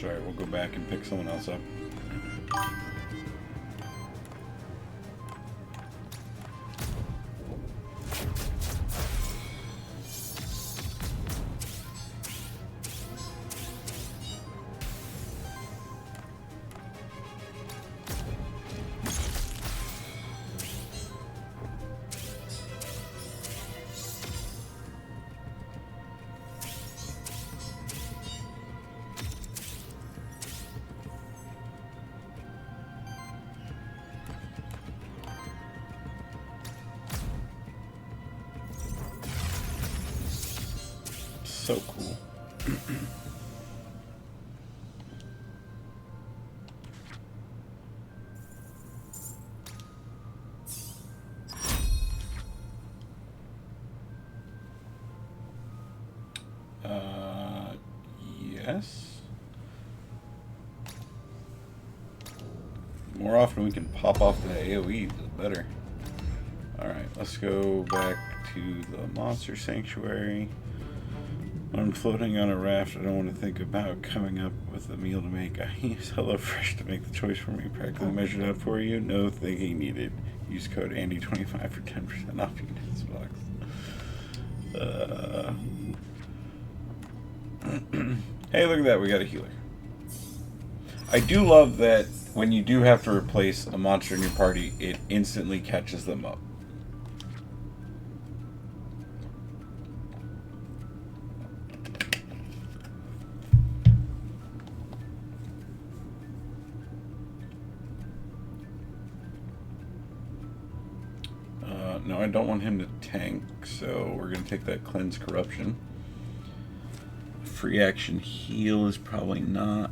Alright, we'll go back and pick someone else up. So cool. Yes. The more often we can pop off the AoE, the better. Alright, let's go back to the monster sanctuary. When I'm floating on a raft, I don't want to think about coming up with a meal to make. I use HelloFresh to make the choice for me. Practically measured out for you. No thinking needed. Use code Andy25 for 10% off your next box. Hey, look at that. We got a healer. I do love that when you do have to replace a monster in your party, it instantly catches them up. No, I don't want him to tank, so we're going to take that Cleanse Corruption. Free action heal is probably not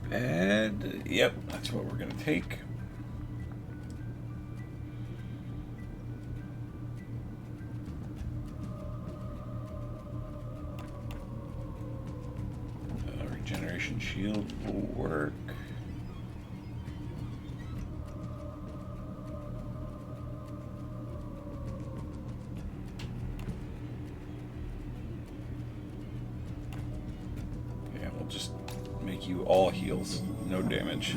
bad. Yep, that's what we're going to take. Regeneration shield will work. Just make you all heals, no damage.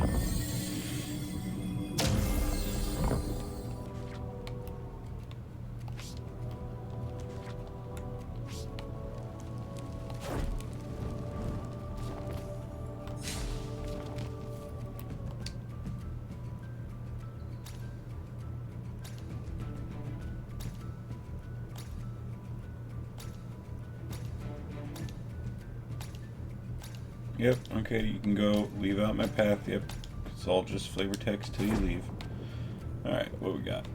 Yep, okay, you can go. Leave out my path, yep. It's all just flavor text till you leave. Alright, what we got?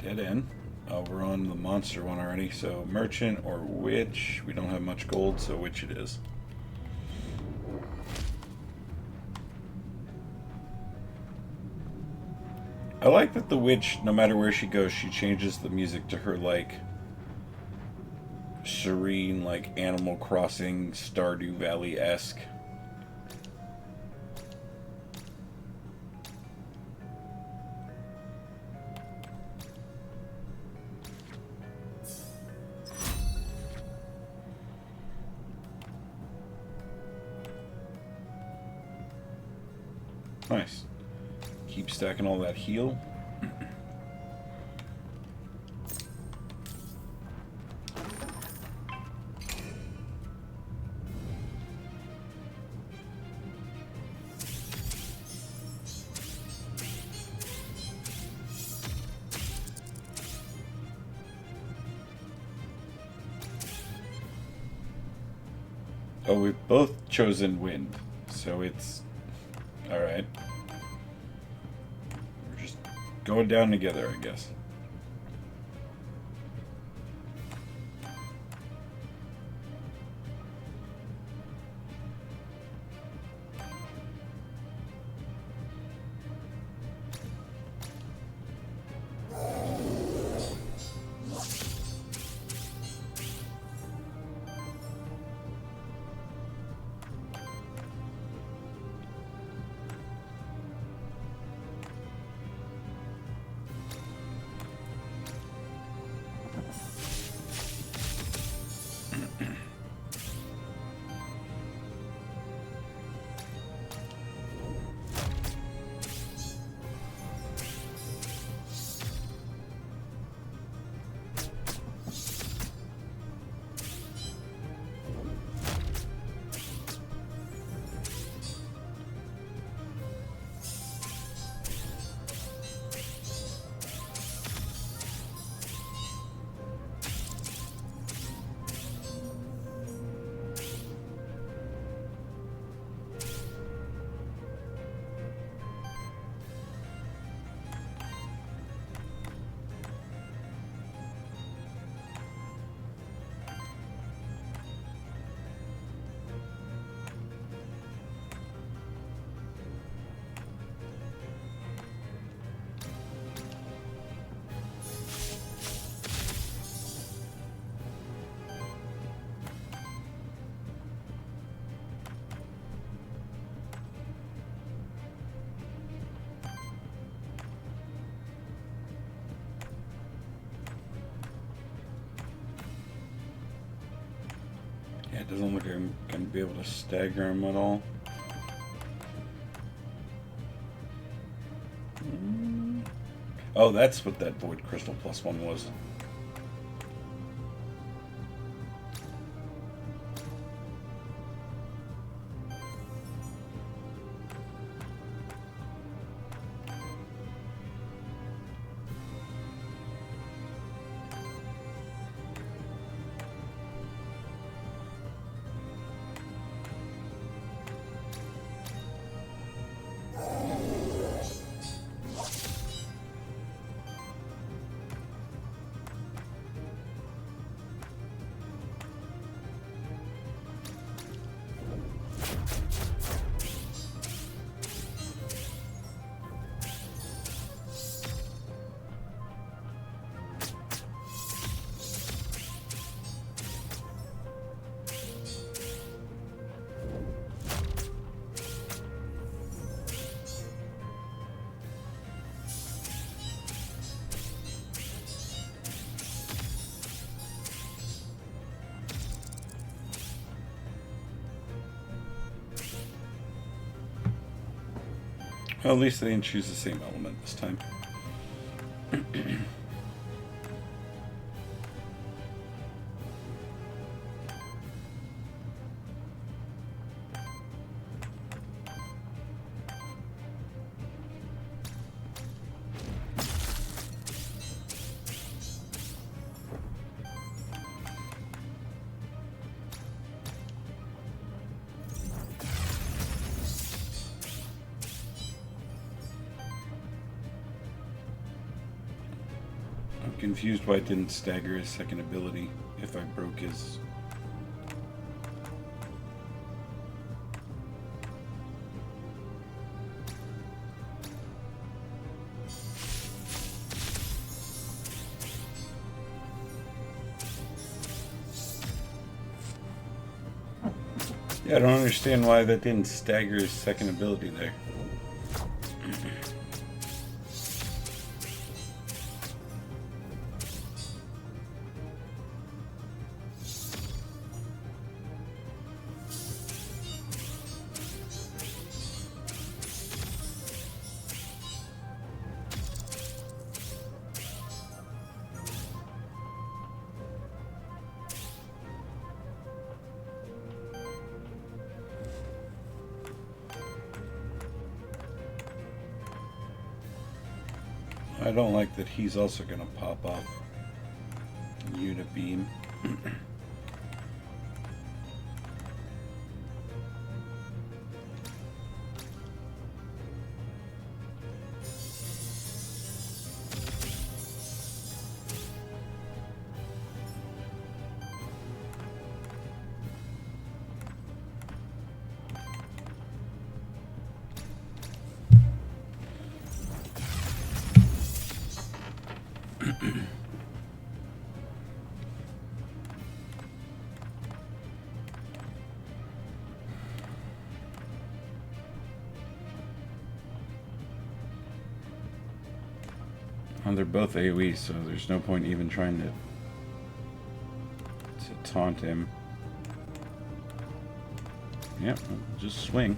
Dead end. Oh, we're on the monster one already, so merchant or witch. We don't have much gold, so witch it is. I like that the witch, no matter where she goes, she changes the music to her, like, serene, like, Animal Crossing, Stardew Valley-esque. Nice. Keep stacking all that heal. Oh, we've both chosen wind, so it's alright. We're just going down together, I guess. Yeah, it doesn't look like I'm going to be able to stagger him at all. Oh, that's what that Void Crystal +1 was. Well, at least they didn't choose the same element this time. Confused why it didn't stagger his second ability if I broke his. Yeah, I don't understand why that didn't stagger his second ability there. I don't like that he's also going to pop off Unibeam. Well, they're both AoE, so there's no point even trying to taunt him. Yep, just swing.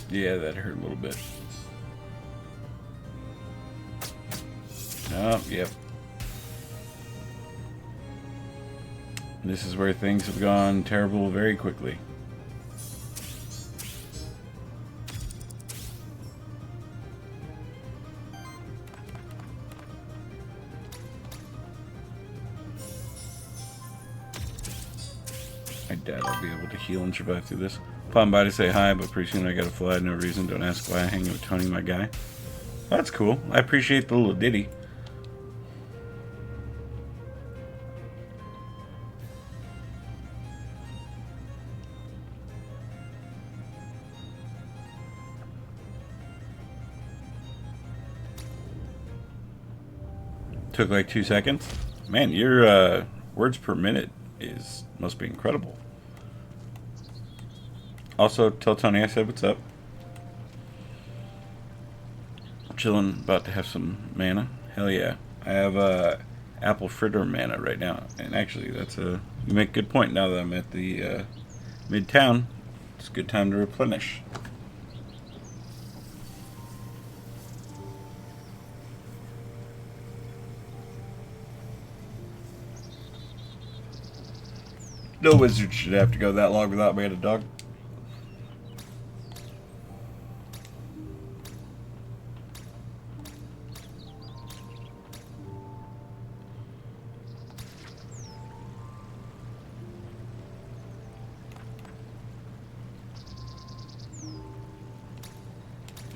Yeah, that hurt a little bit. Oh, yep. This is where things have gone terrible very quickly. I doubt I'll be able to heal and survive through this. Popping by to say hi, but pretty soon I gotta fly. No reason. Don't ask why. Hanging with Tony, my guy. That's cool. I appreciate the little ditty. Took like 2 seconds. Man, your words per minute must be incredible. Also, tell Tony I said what's up. Chilling, about to have some mana. Hell yeah. I have apple fritter mana right now. And actually, you make a good point now that I'm at the mid-town. It's a good time to replenish. No wizard should have to go that long without being a dog.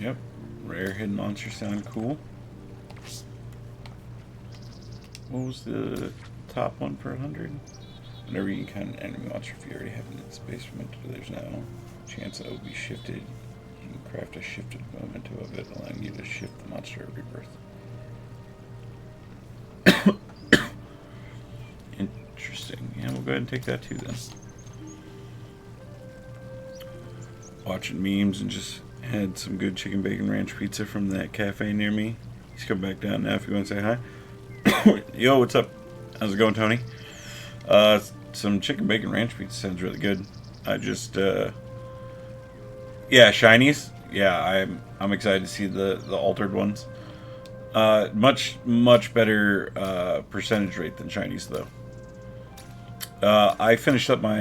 Yep, rare hidden monsters sound cool. What was the top one per 100? Whenever you encounter an enemy monster, if you already have it in space from there's no chance that it will be shifted. You can craft a shifted memento of it, allowing you to shift the monster at rebirth. Interesting. Yeah, we'll go ahead and take that too then. Watching memes and just had some good chicken bacon ranch pizza from that cafe near me. He's come back down now if you want to say hi. Yo, what's up? How's it going, Tony? Some chicken bacon ranch pizza sounds really good. I just yeah, shinies. Yeah, I'm excited to see the altered ones. Much better percentage rate than shinies though. I finished up my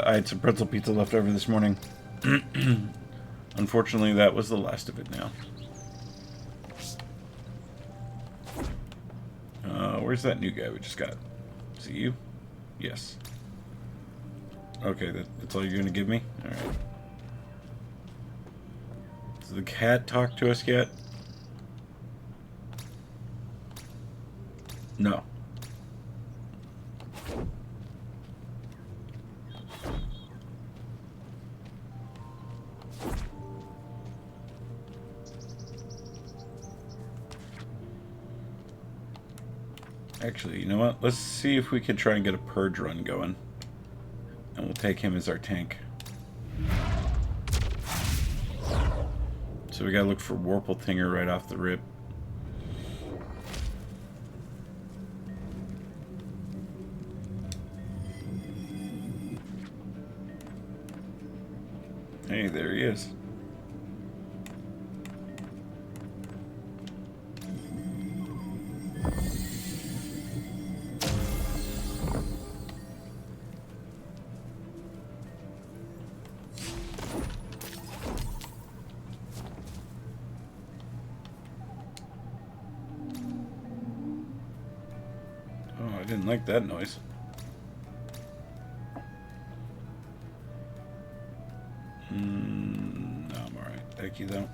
I had some pretzel pizza left over this morning. Unfortunately, that was the last of it now. Where's that new guy we just got? Is it you? Yes. Okay, that's all you're going to give me? Alright. Does the cat talk to us yet? No. Actually, you know what? Let's see if we could try and get a purge run going. And we'll take him as our tank. So we gotta look for Warpletinger right off the rip. Hey, there he is. Oh, I didn't like that noise. No, I'm alright. Thank you, though.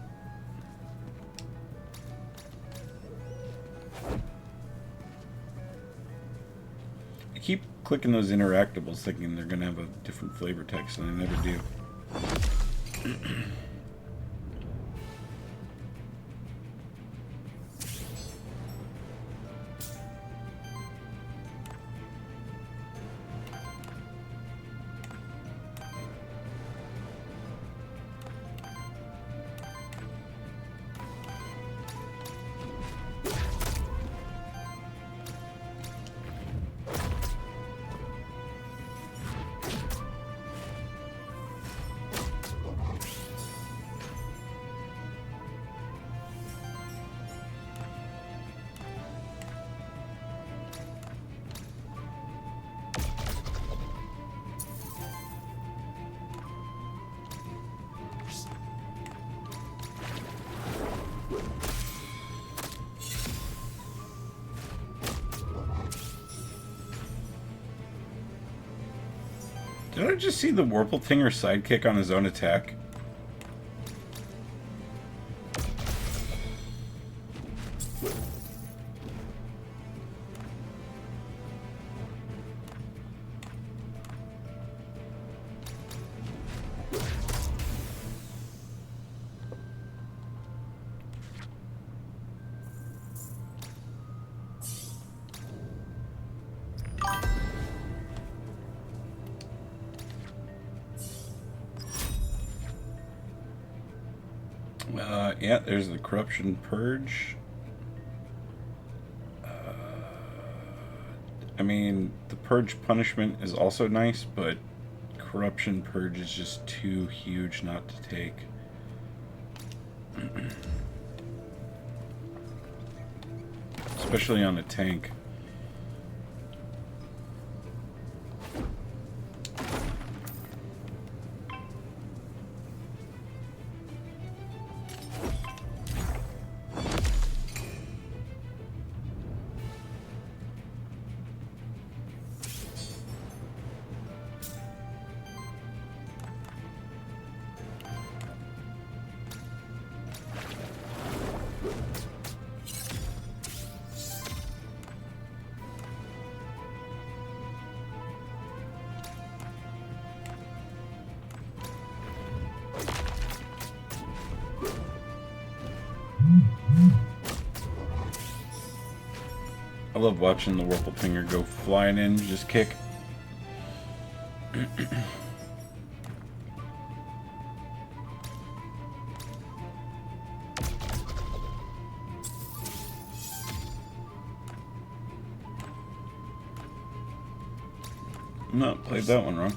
I keep clicking those interactables thinking they're going to have a different flavor text, and they never do. Did I just see the Warpletinger sidekick on his own attack? Yeah, there's the Corruption Purge. I mean, the Purge Punishment is also nice, but Corruption Purge is just too huge not to take. Especially on a tank. I love watching the Warpletinger go flying in, just kick. No, played that one wrong.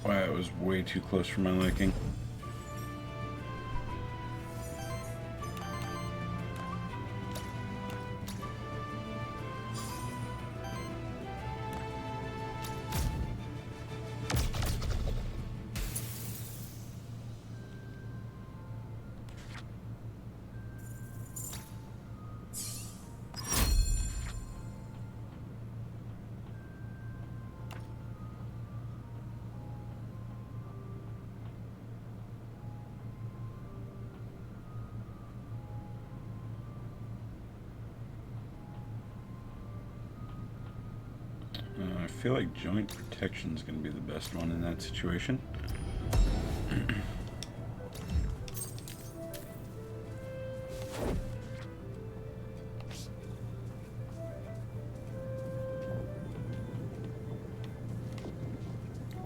Wow, it was way too close for my liking. I feel like joint protection is going to be the best one in that situation.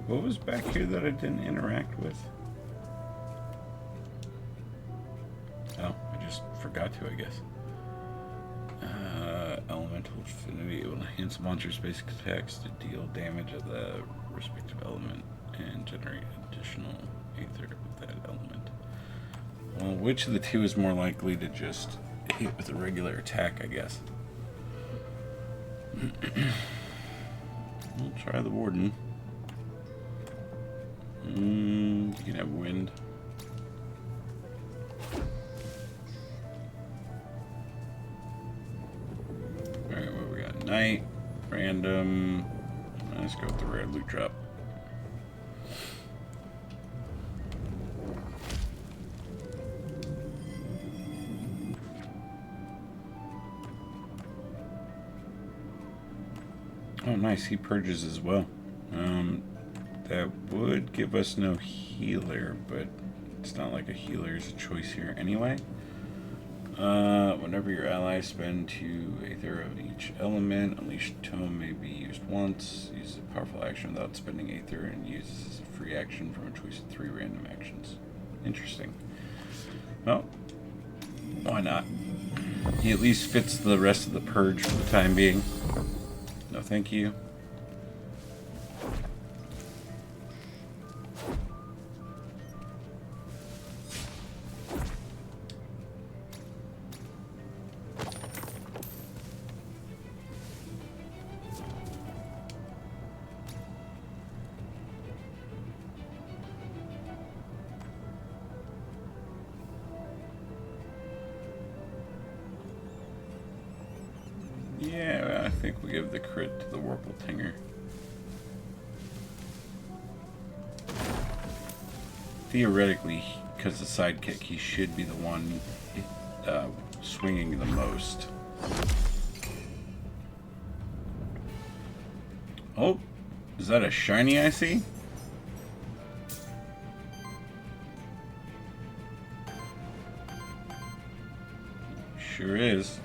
What was back here that I didn't interact with? Oh, I just forgot to, I guess. Elemental affinity. It will enhance monsters' basic attacks to deal damage of the respective element and generate additional ether with that element. Well, which of the two is more likely to just hit with a regular attack, I guess? We'll try the Warden. You can have wind. Alright, what we got? Night, random. Let's go with the rare loot drop. Oh, nice. He purges as well. That would give us no healer, but it's not like a healer is a choice here anyway. Whenever your allies spend 2 Aether of each element, Unleashed Tome may be used once. Use a powerful action without spending Aether and uses as a free action from a choice of 3 random actions. Interesting. Well, why not? He at least fits the rest of the purge for the time being. No, thank you. Yeah, I think we give the crit to the Warple Tinger. Theoretically, because the sidekick, he should be the one swinging the most. Oh, is that a shiny I see? Sure is.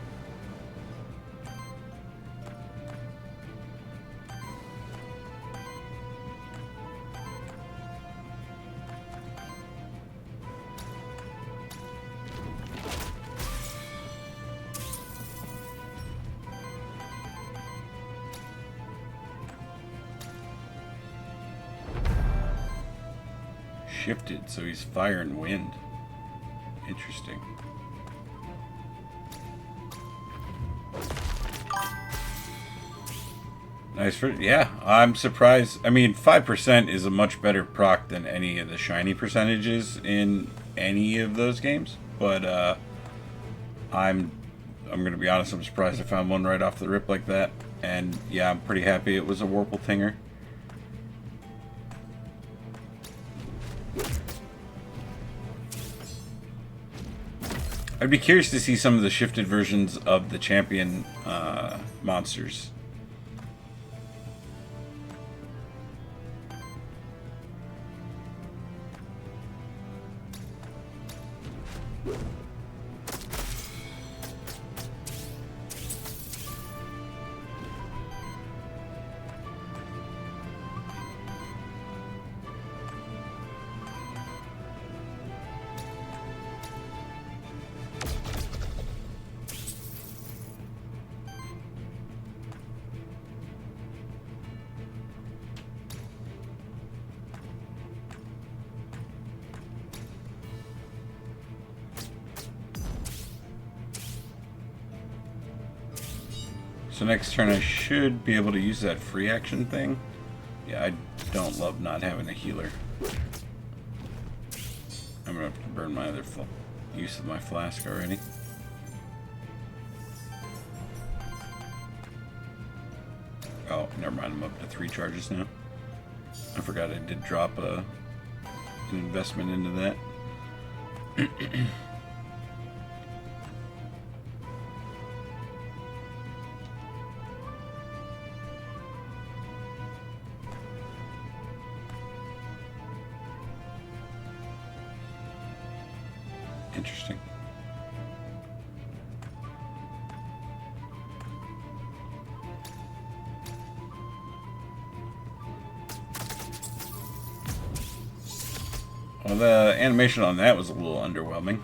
Shifted, so he's fire and wind. Interesting. Nice for, yeah, I'm surprised. I mean, 5% is a much better proc than any of the shiny percentages in any of those games. But I'm gonna be honest, I'm surprised I found one right off the rip like that. And yeah, I'm pretty happy it was a Warple Tinger. I'd be curious to see some of the shifted versions of the champion monsters. So next turn I should be able to use that free action thing. Yeah, I don't love not having a healer. I'm gonna have to burn my other use of my flask already. Oh, never mind, I'm up to 3 charges now. I forgot I did drop an investment into that. Interesting. Well, the animation on that was a little underwhelming.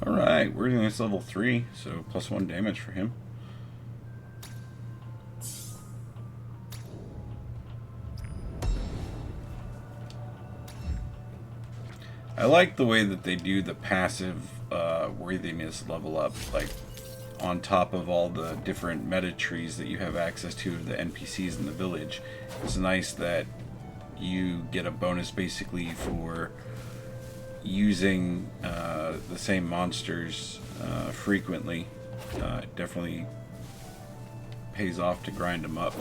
Alright, we're doing this level 3, so +1 damage for him. I like the way that they do the passive worthiness level up, like on top of all the different meta trees that you have access to of the NPCs in the village. It's nice that you get a bonus basically for using the same monsters frequently. It definitely pays off to grind them up.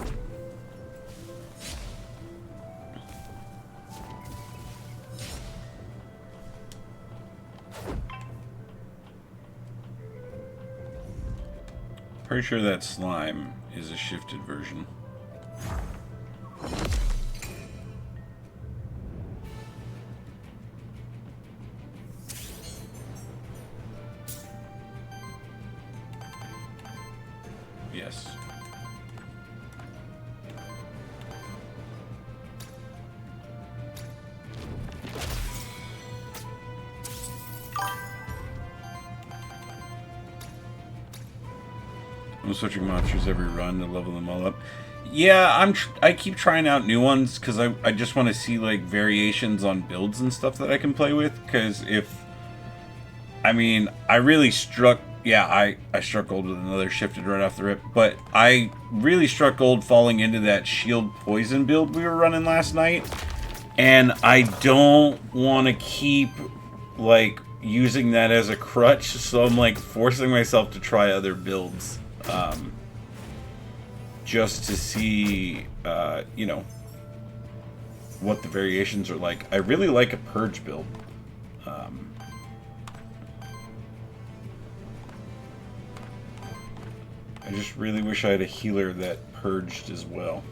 Pretty sure that slime is a shifted version. Yes. I'm switching monsters every run to level them all up. Yeah, I keep trying out new ones because I just want to see like variations on builds and stuff that I can play with. Because I mean, I really struck. Yeah, I struck gold with another shifted right off the rip. But I really struck gold falling into that shield poison build we were running last night. And I don't want to keep like using that as a crutch. So I'm like forcing myself to try other builds. Just to see, you know, what the variations are like. I really like a purge build. I just really wish I had a healer that purged as well.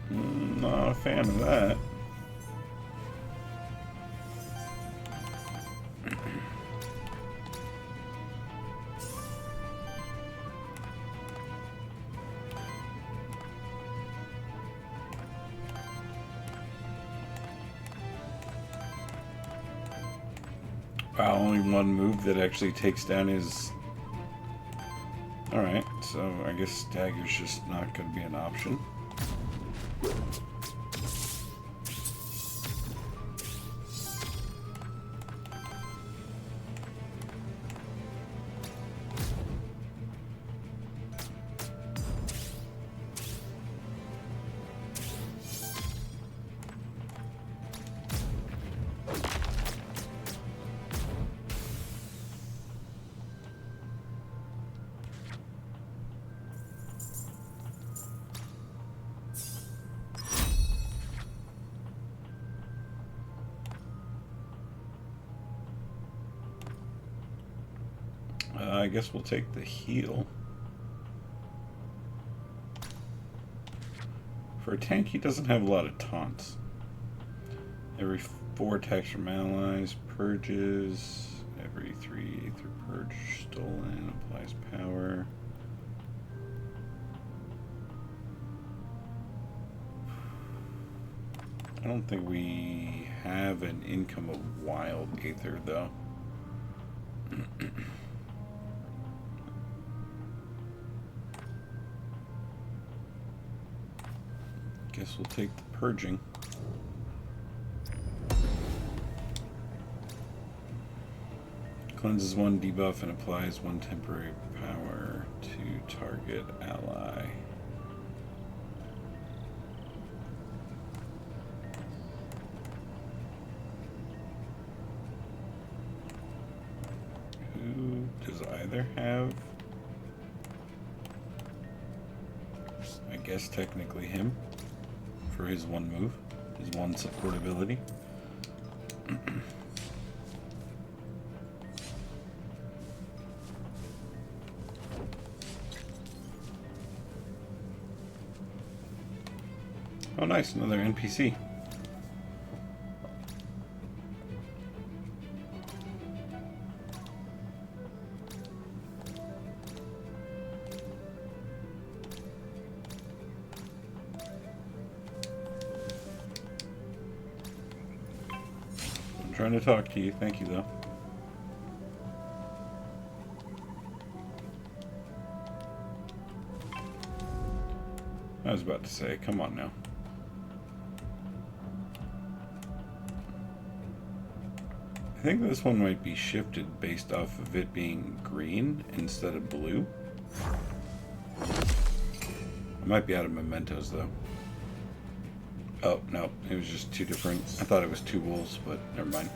Not a fan of that. Wow, only one move that actually takes down his... Alright, so I guess dagger's just not going to be an option. I guess we'll take the heal. For a tank, he doesn't have a lot of taunts. Every 4 attacks from allies, purges. Every 3 Aether purge stolen, applies power. I don't think we have an income of wild Aether though. Guess we'll take the purging. Cleanses 1 debuff and applies 1 temporary power to target ally. Who does either have? I guess technically him for his 1 move, his 1 support ability. Oh nice, another NPC. I'm trying to talk to you, thank you though. I was about to say, come on now. I think this one might be shifted based off of it being green instead of blue. I might be out of mementos though. Oh, no, it was just 2 different. I thought it was 2 wolves, but never mind.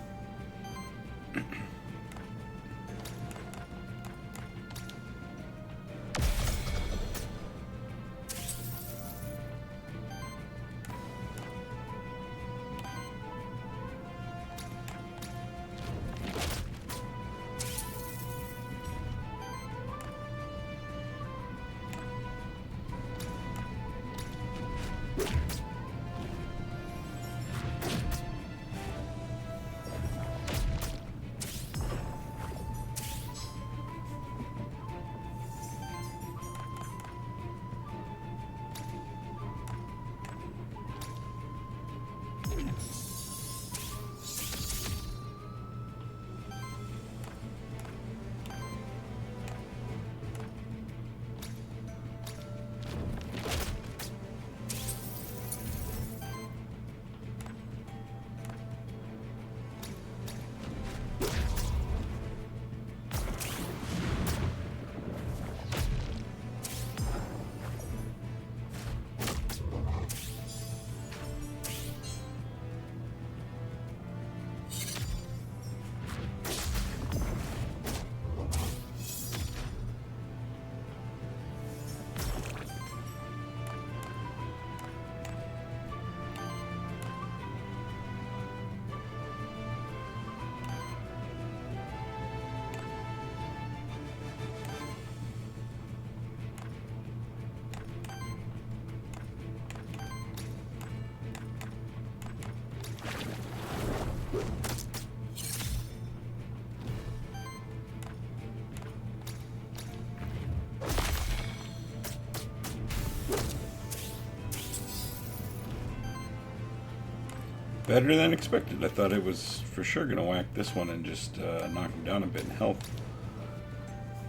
Better than expected. I thought it was for sure going to whack this one and just knock him down a bit in health.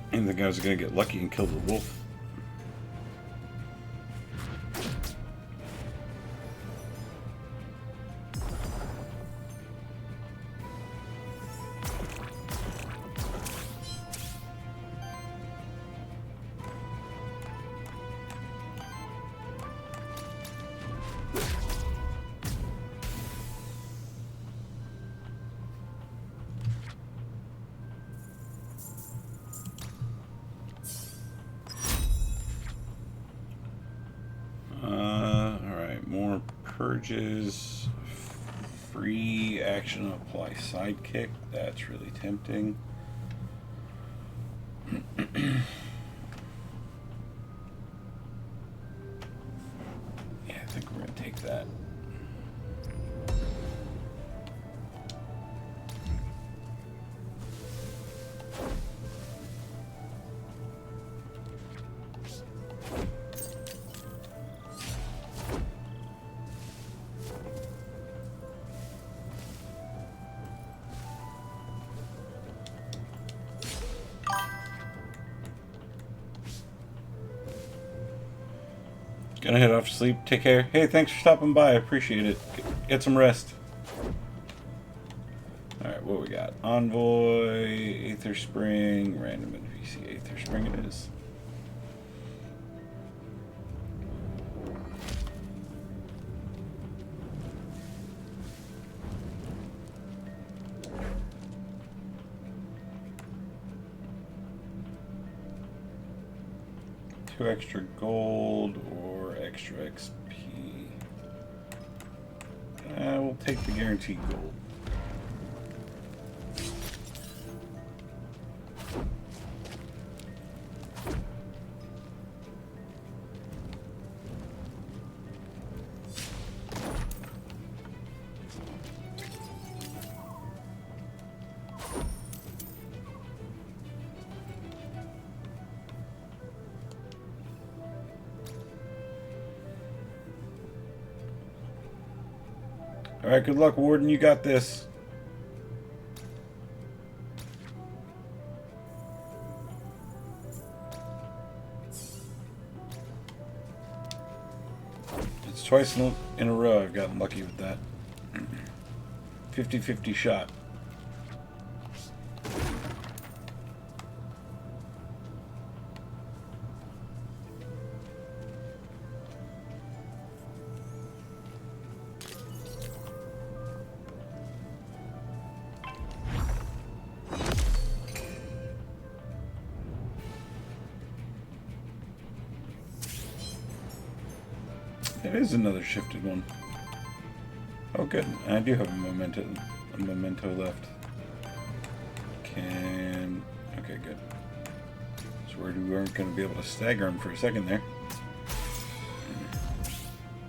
I didn't think I was going to get lucky and kill the wolf. Purges, free action apply sidekick. That's really tempting. Yeah, I think we're Gonna head off to sleep. Take care. Hey, thanks for stopping by. I appreciate it. Get some rest. Alright, what we got? Envoy, Aether Spring, random NPC. Aether Spring it is. Two extra gold or extra XP. We'll take the guaranteed gold. Alright, good luck, Warden. You got this. It's twice in a row I've gotten lucky with that. 50-50 shot. It is another shifted one. Oh, good. I do have a memento left. Okay, good. So we weren't going to be able to stagger him for a second there.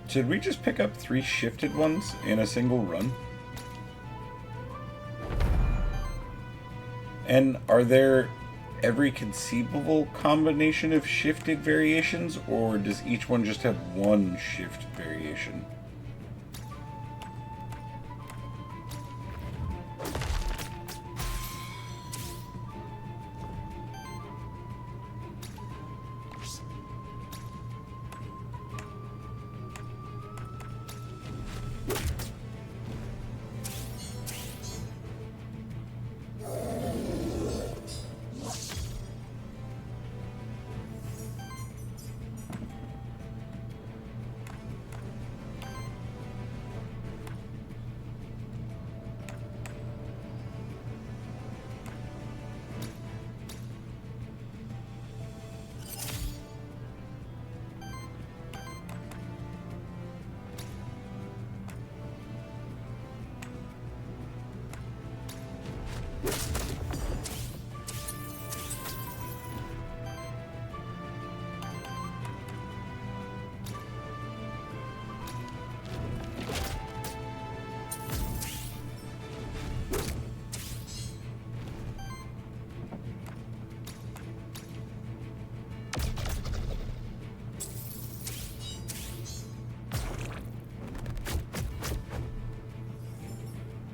Did we just pick up 3 shifted ones in a single run? And are there every conceivable combination of shifted variations, or does each one just have one shift variation?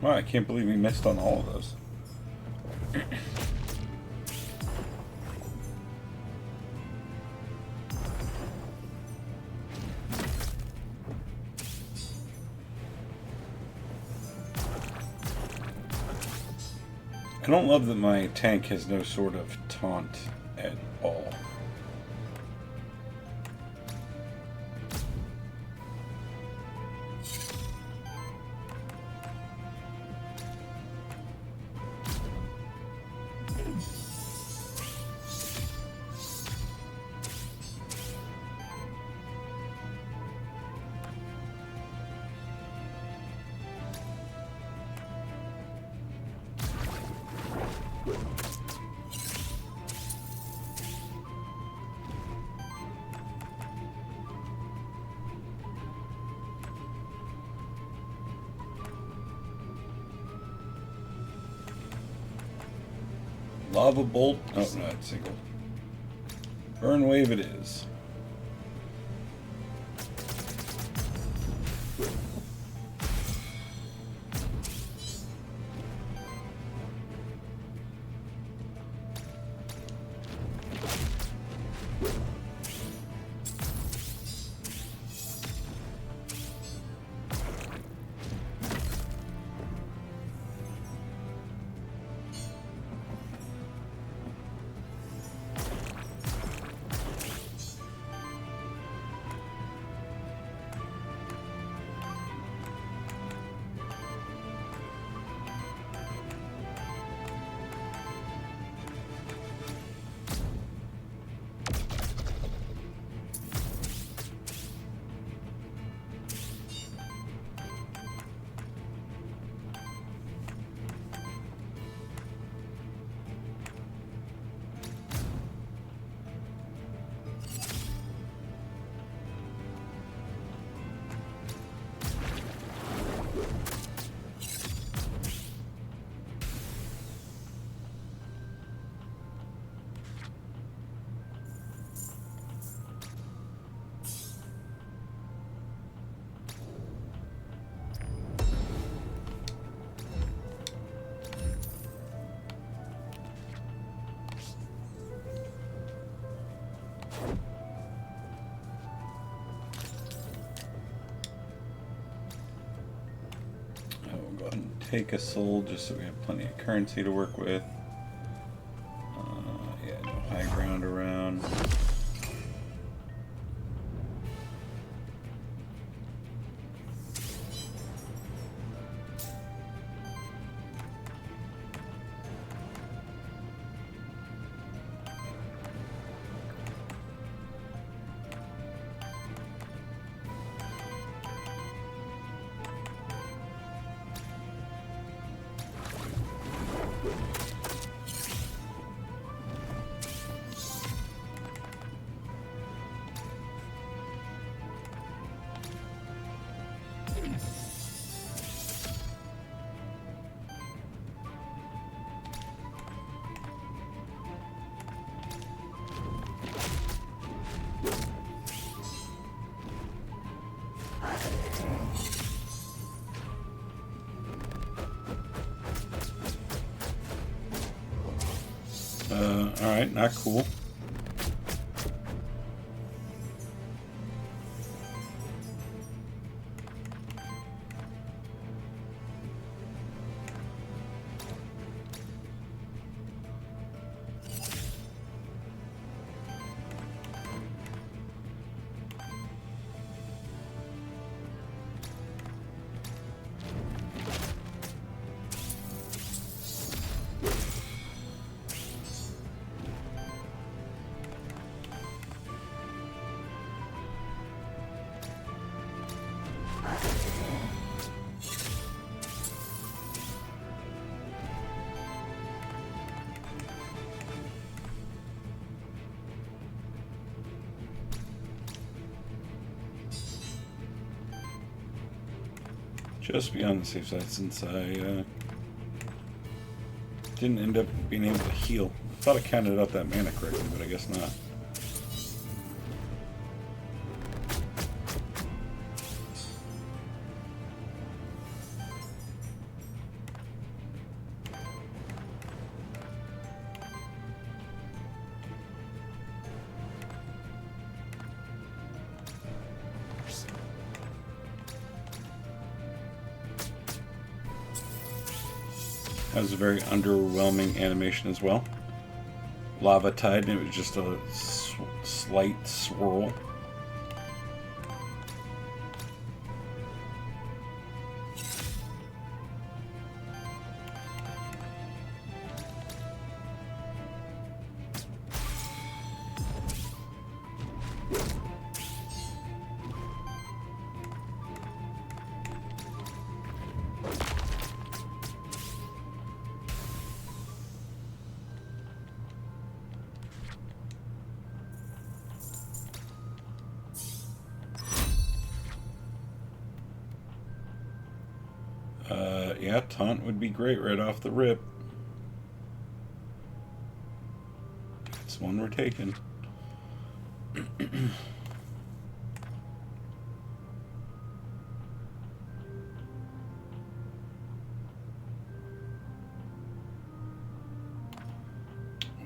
Wow, I can't believe we missed on all of those. I don't love that my tank has no sort of taunt at all. Lava bolt. Oh, no, it's single. Burn wave it is. take a soul just so we have plenty of currency to work with. Yeah, no high ground around. Alright, not cool. Just be on the safe side since I didn't end up being able to heal. I thought I counted out that mana correctly, but I guess not. Has a very underwhelming animation as well. Lava tide, and it was just a slight swirl. Yeah, taunt would be great right off the rip. It's one we're taking.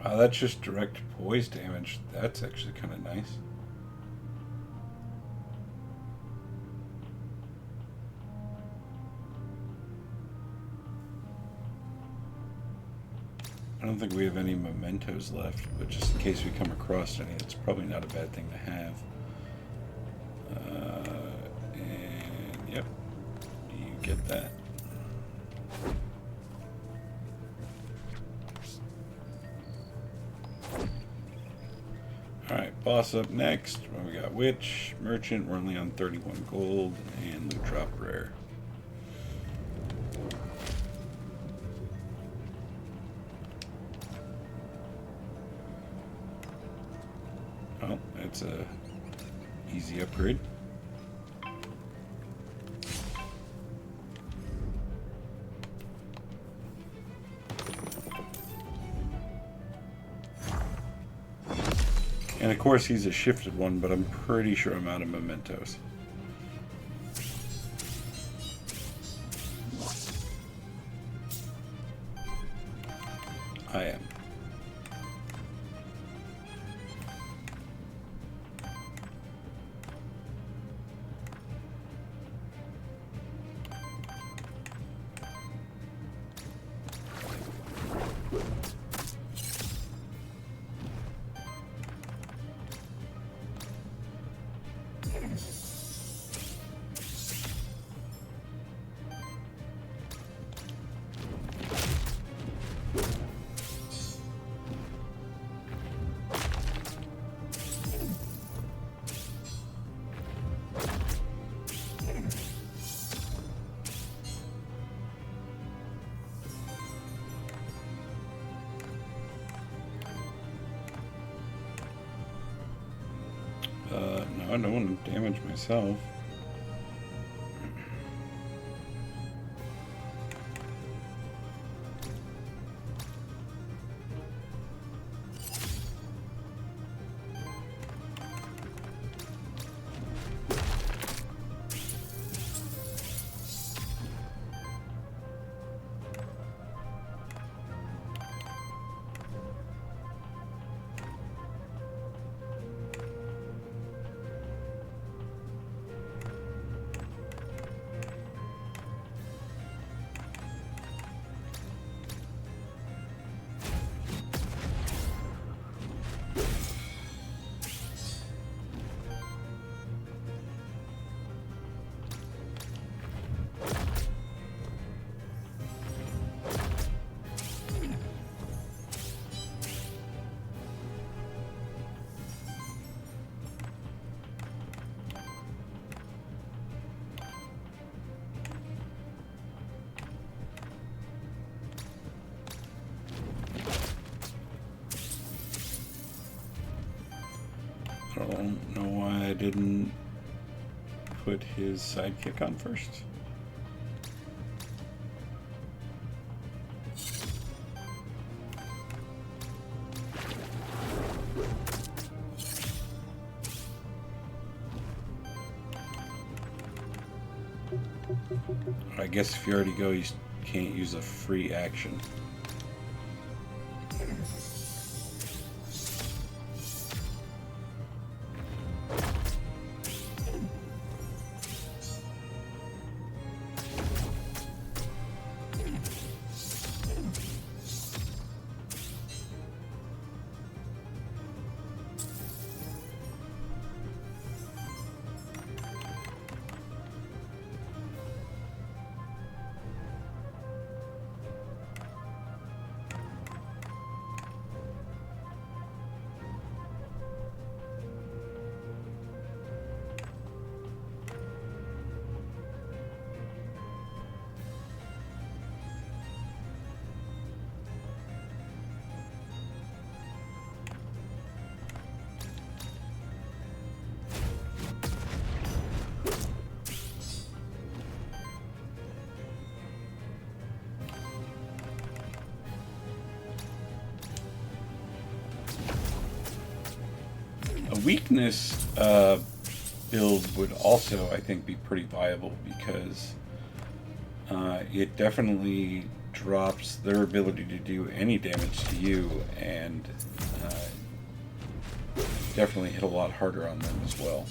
Wow, that's just direct poise damage. That's actually kind of nice. I don't think we have any mementos left, but just in case we come across any, it's probably not a bad thing to have. And yep, you get that. Alright, boss up next. Well, we got Witch, Merchant, we're only on 31 gold, and Loot Drop Rare. Well, that's a easy upgrade. And of course he's a shifted one, but I'm pretty sure I'm out of mementos. I am. I don't want to damage myself. I don't know why I didn't put his sidekick on first. I guess if you already go, you can't use a free action. A weakness build would also, I think, be pretty viable because it definitely drops their ability to do any damage to you and definitely hit a lot harder on them as well.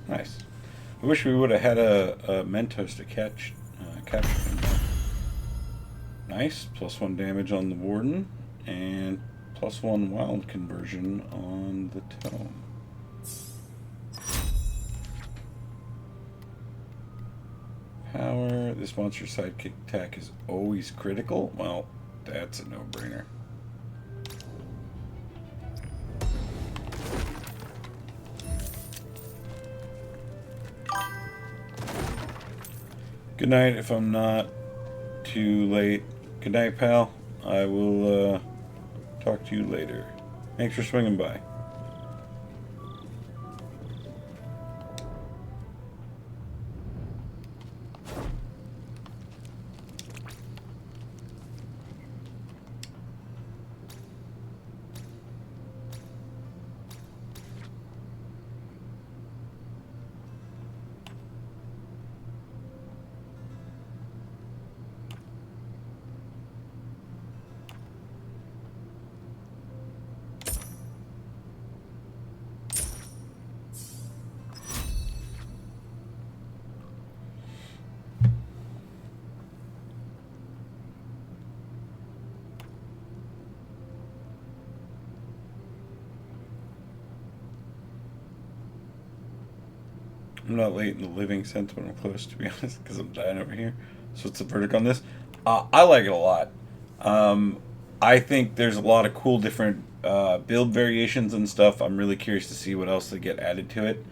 Nice. I wish we would have had a Mentos to capture him. Nice. +1 damage on the Warden, and +1 wild conversion on the Tome. Power. This monster sidekick attack is always critical. Well, that's a no-brainer. Good night, if I'm not too late. Good night, pal. I will talk to you later. Thanks for swinging by. I'm not late in the living sense, but I'm close, to be honest, because I'm dying over here. So what's the verdict on this? I like it a lot. I think there's a lot of cool different build variations and stuff. I'm really curious to see what else they get added to it.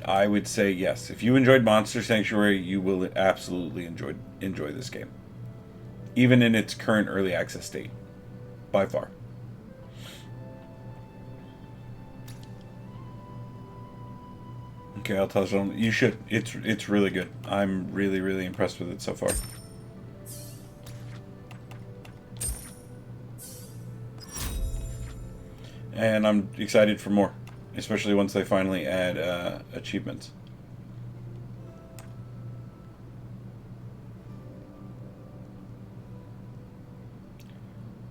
I would say yes. If you enjoyed Monster Sanctuary, you will absolutely enjoy this game, even in its current early access state, by far. Okay, I'll touch on. You should. It's really good. I'm really impressed with it so far. And I'm excited for more, especially once they finally add achievements.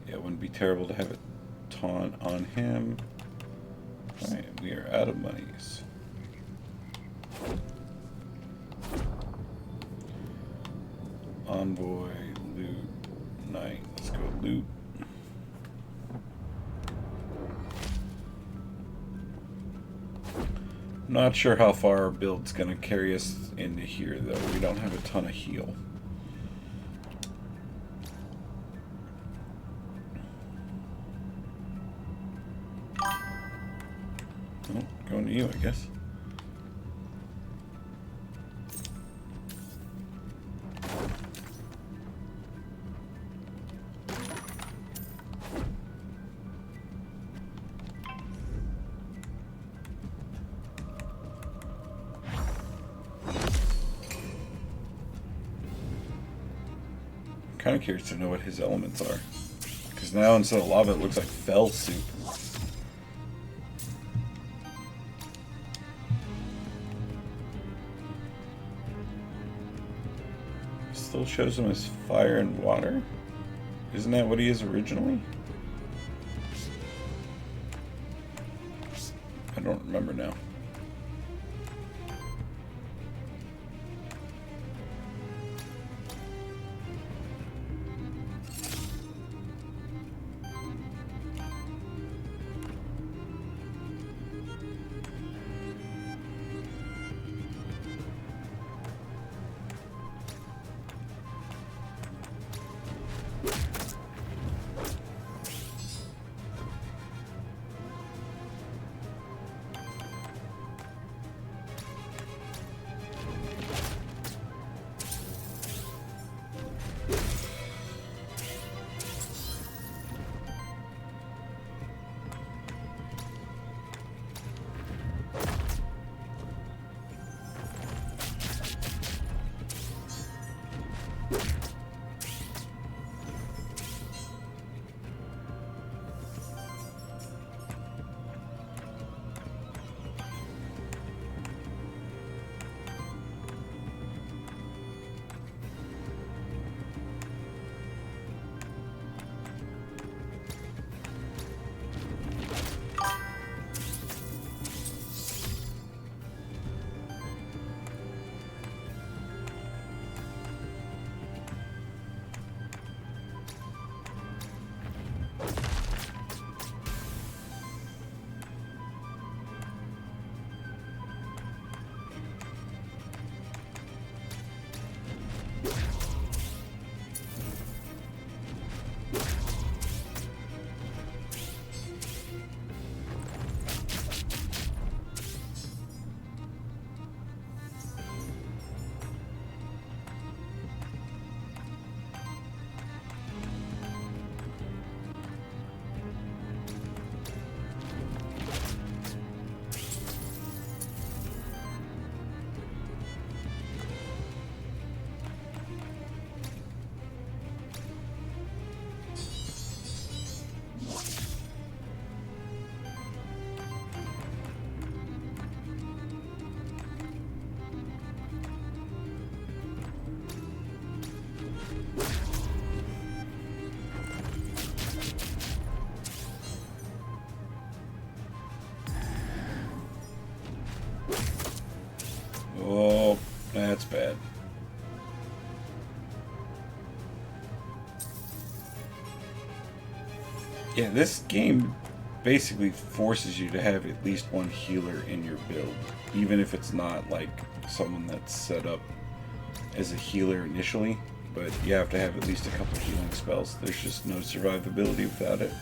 Yeah, it wouldn't be terrible to have a taunt on him. Alright, we are out of monies. Envoy, loot, knight. Let's go loot. Not sure how far our build's gonna carry us into here, though. We don't have a ton of heal. Oh, going to you, I guess. Kind of curious to know what his elements are, because now instead of lava it looks like fell soup. Still shows him as fire and water. Isn't that what he is originally? I don't remember now. Oh, that's bad. Yeah, this game basically forces you to have at least one healer in your build, even if it's not like someone that's set up as a healer initially, but you have to have at least a couple healing spells. There's just no survivability without it.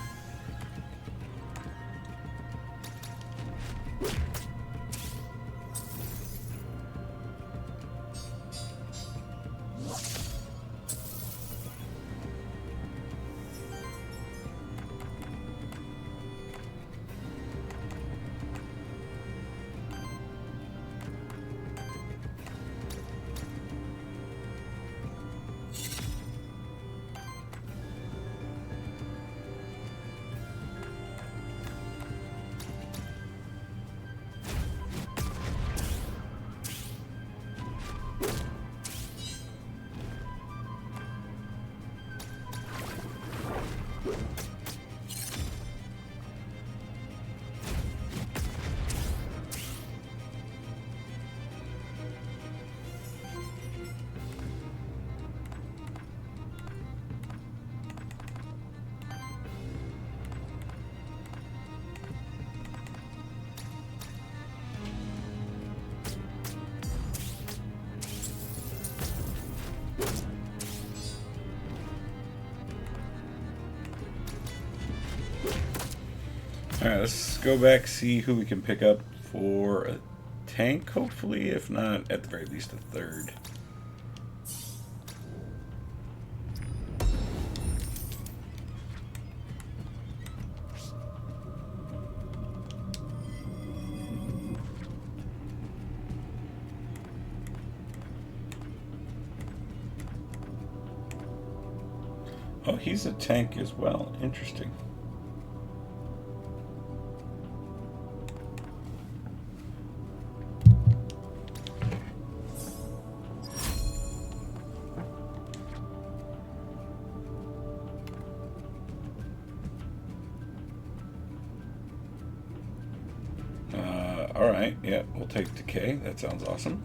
Alright, let's go back, see who we can pick up for a tank, hopefully, if not, at the very least, a third. Oh, he's a tank as well. Interesting. Alright, yeah, we'll take Decay. That sounds awesome.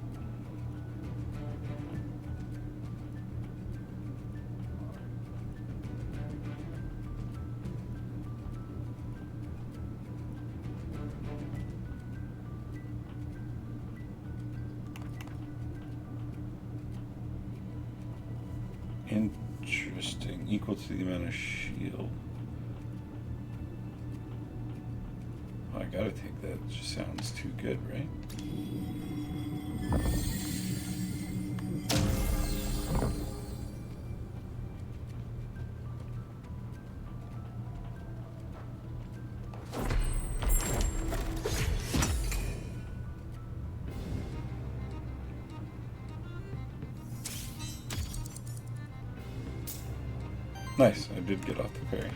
Interesting. Equal to the amount of shield. Oh, I gotta take that. It just sounds too good, right? Nice, I did get off the parry.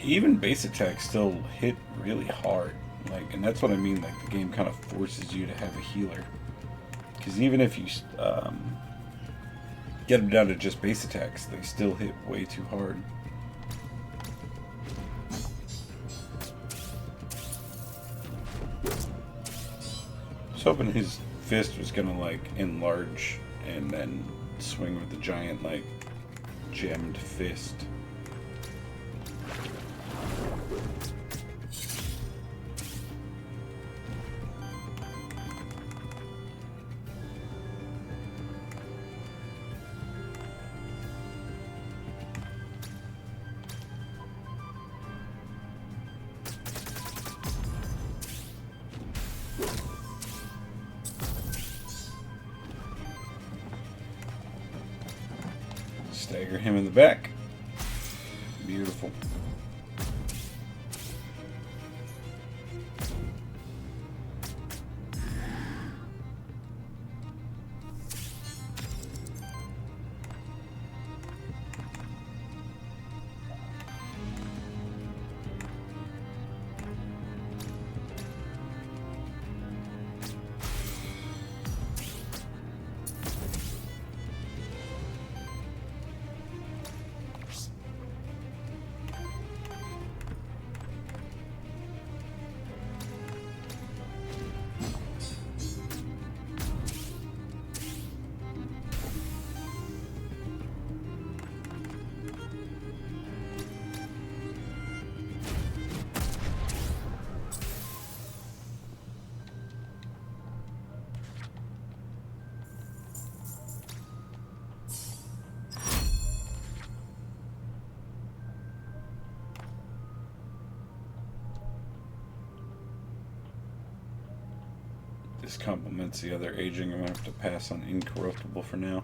Even base attacks still hit really hard, like, and that's what I mean. Like, the game kind of forces you to have a healer, because even if you get them down to just base attacks, they still hit way too hard. I was hoping his fist was gonna like enlarge and then swing with the giant like gemmed fist. Stagger him in the back. Beautiful. This complements the other aging. I'm going to have to pass on Incorruptible for now.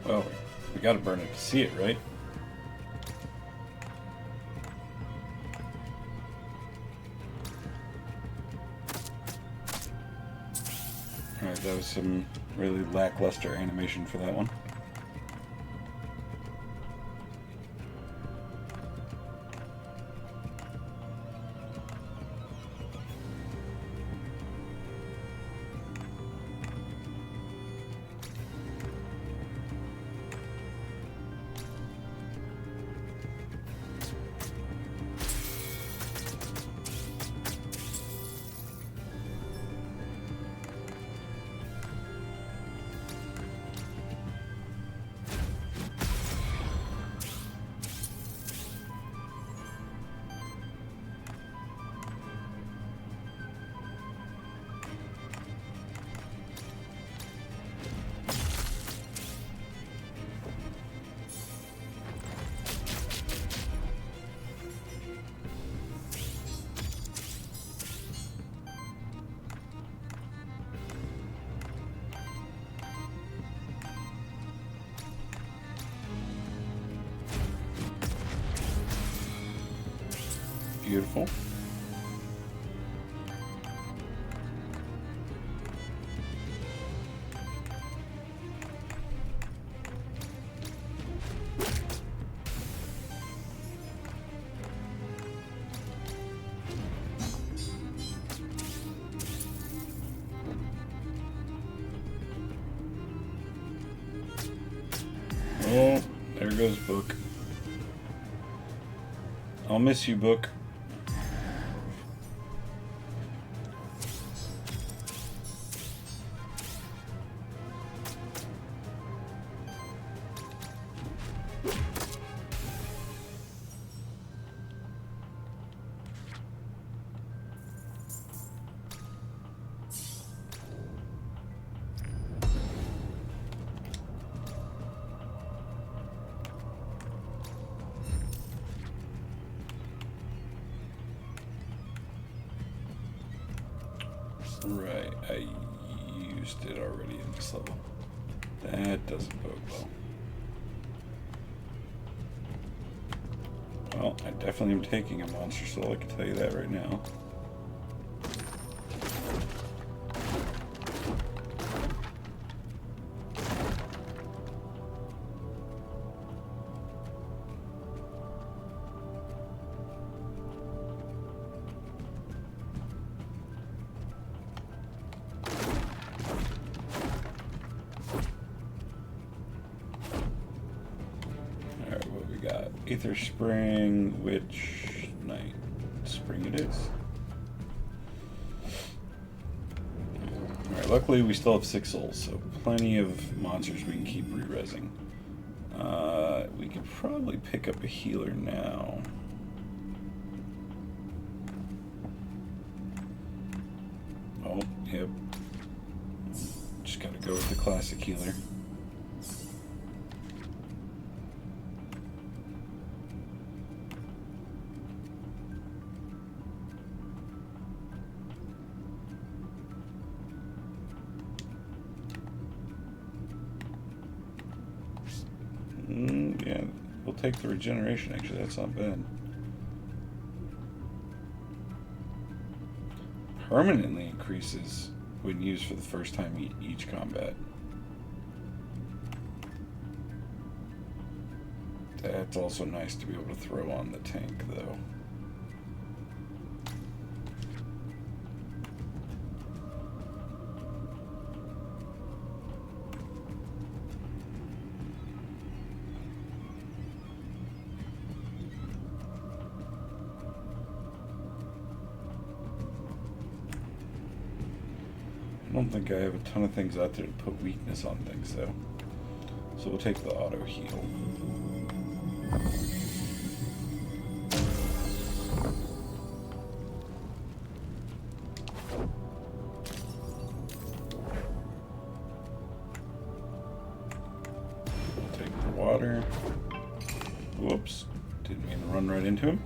Well, we gotta burn it to see it, right? Alright, that was some really lackluster animation for that one. Beautiful. Oh, there goes Book. I'll miss you, Book. Right, I used it already in this level. That doesn't bode well. Well, I definitely am taking a monster soul, I can tell you that right now. Aether Spring, which night? Spring it is. Alright, luckily we still have 6 souls, so plenty of monsters we can keep re-resing. We could probably pick up a healer now. Oh, yep. Just gotta go with the classic healer. Yeah, we'll take the regeneration, actually, that's not bad. Permanently increases when used for the first time each combat. That's also nice to be able to throw on the tank, though. I don't think I have a ton of things out there to put weakness on things, though. So we'll take the auto heal. Take the water. Whoops. Didn't mean to run right into him.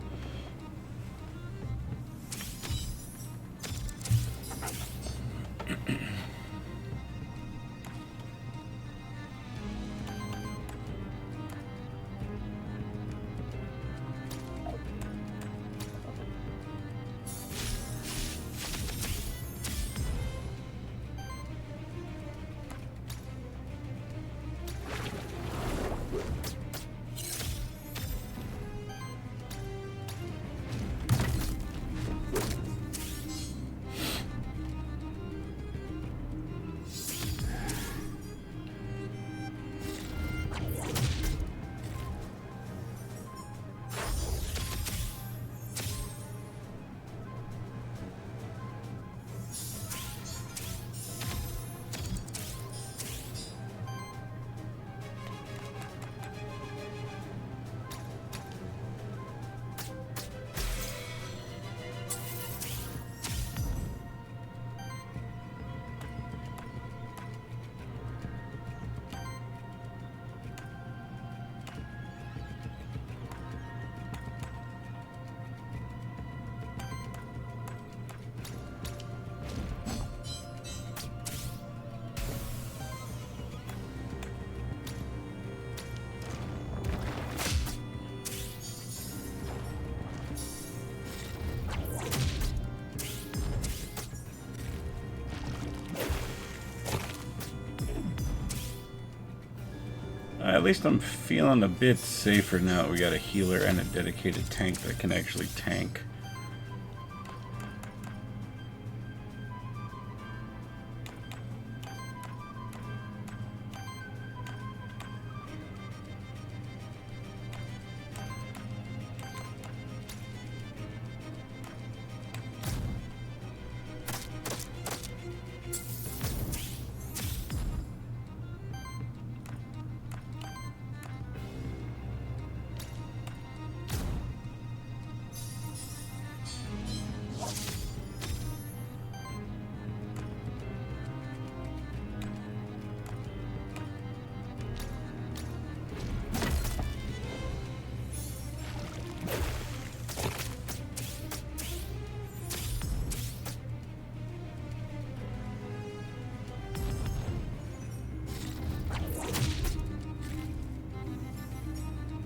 At least I'm feeling a bit safer now that we got a healer and a dedicated tank that can actually tank.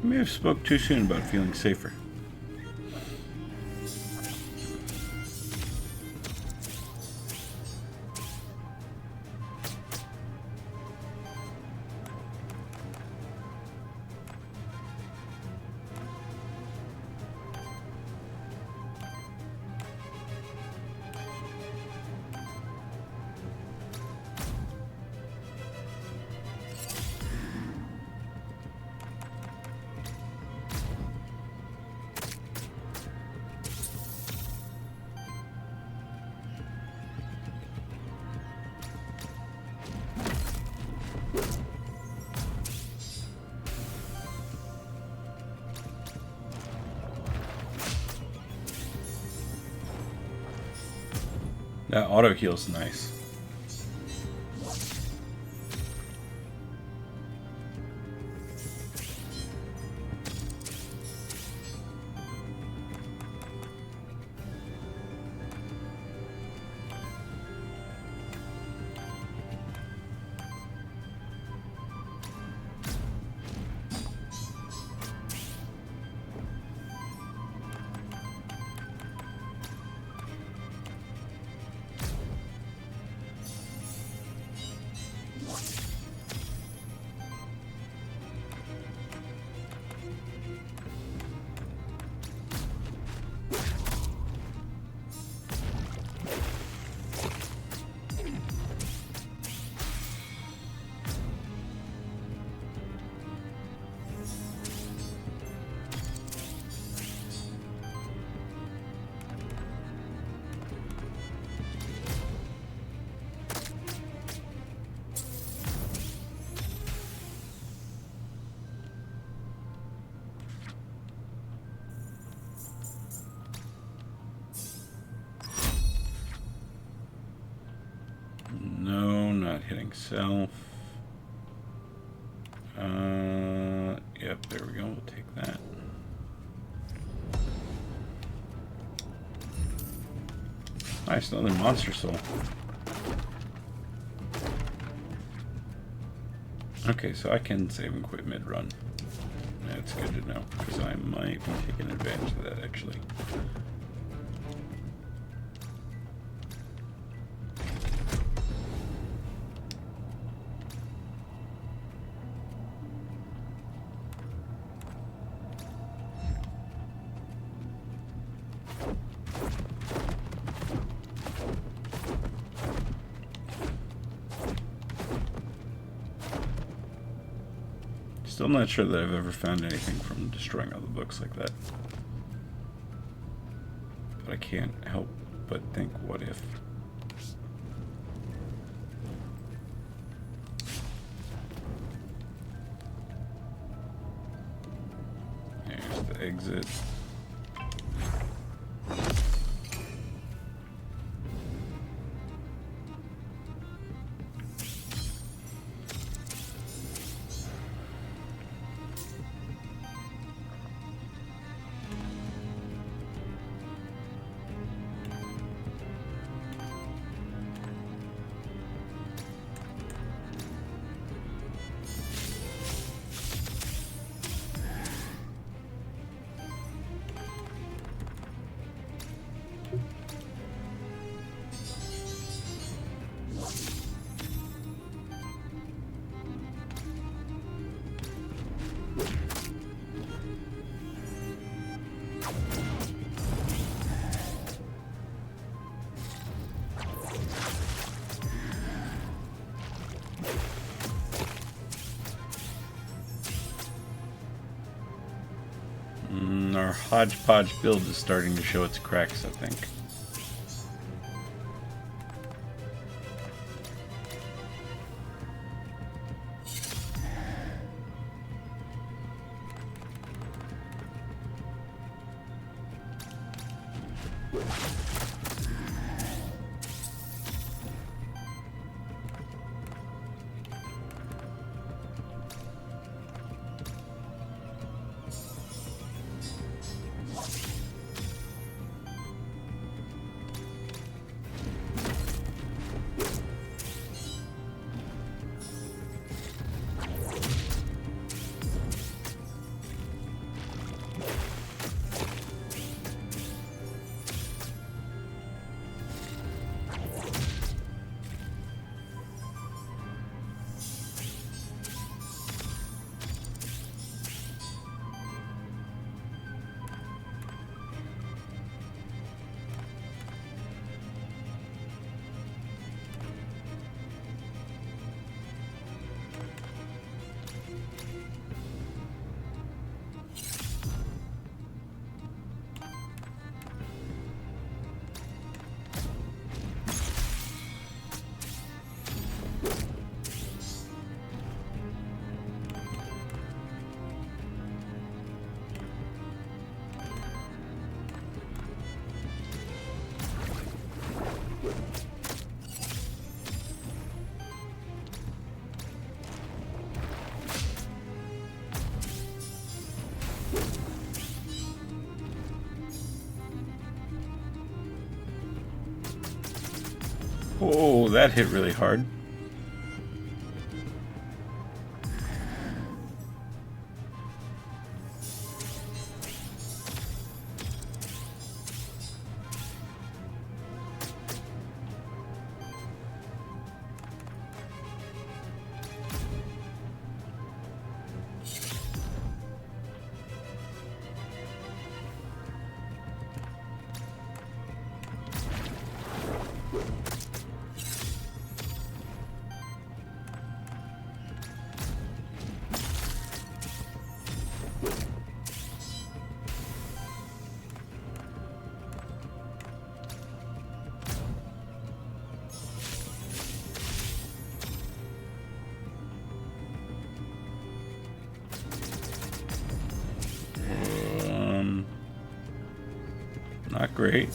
may have spoke too soon about feeling safer. That auto heal's nice. No, not hitting self. Yep, there we go. We'll take that. Nice, another monster soul. Okay, so I can save and quit mid-run. That's good to know, because I might be taking advantage of that, actually. Still not sure that I've ever found anything from destroying all the books like that. But I can't help but think, what if? There's the exit. Our hodgepodge build is starting to show its cracks, I think. Oh, that hit really hard. Not great.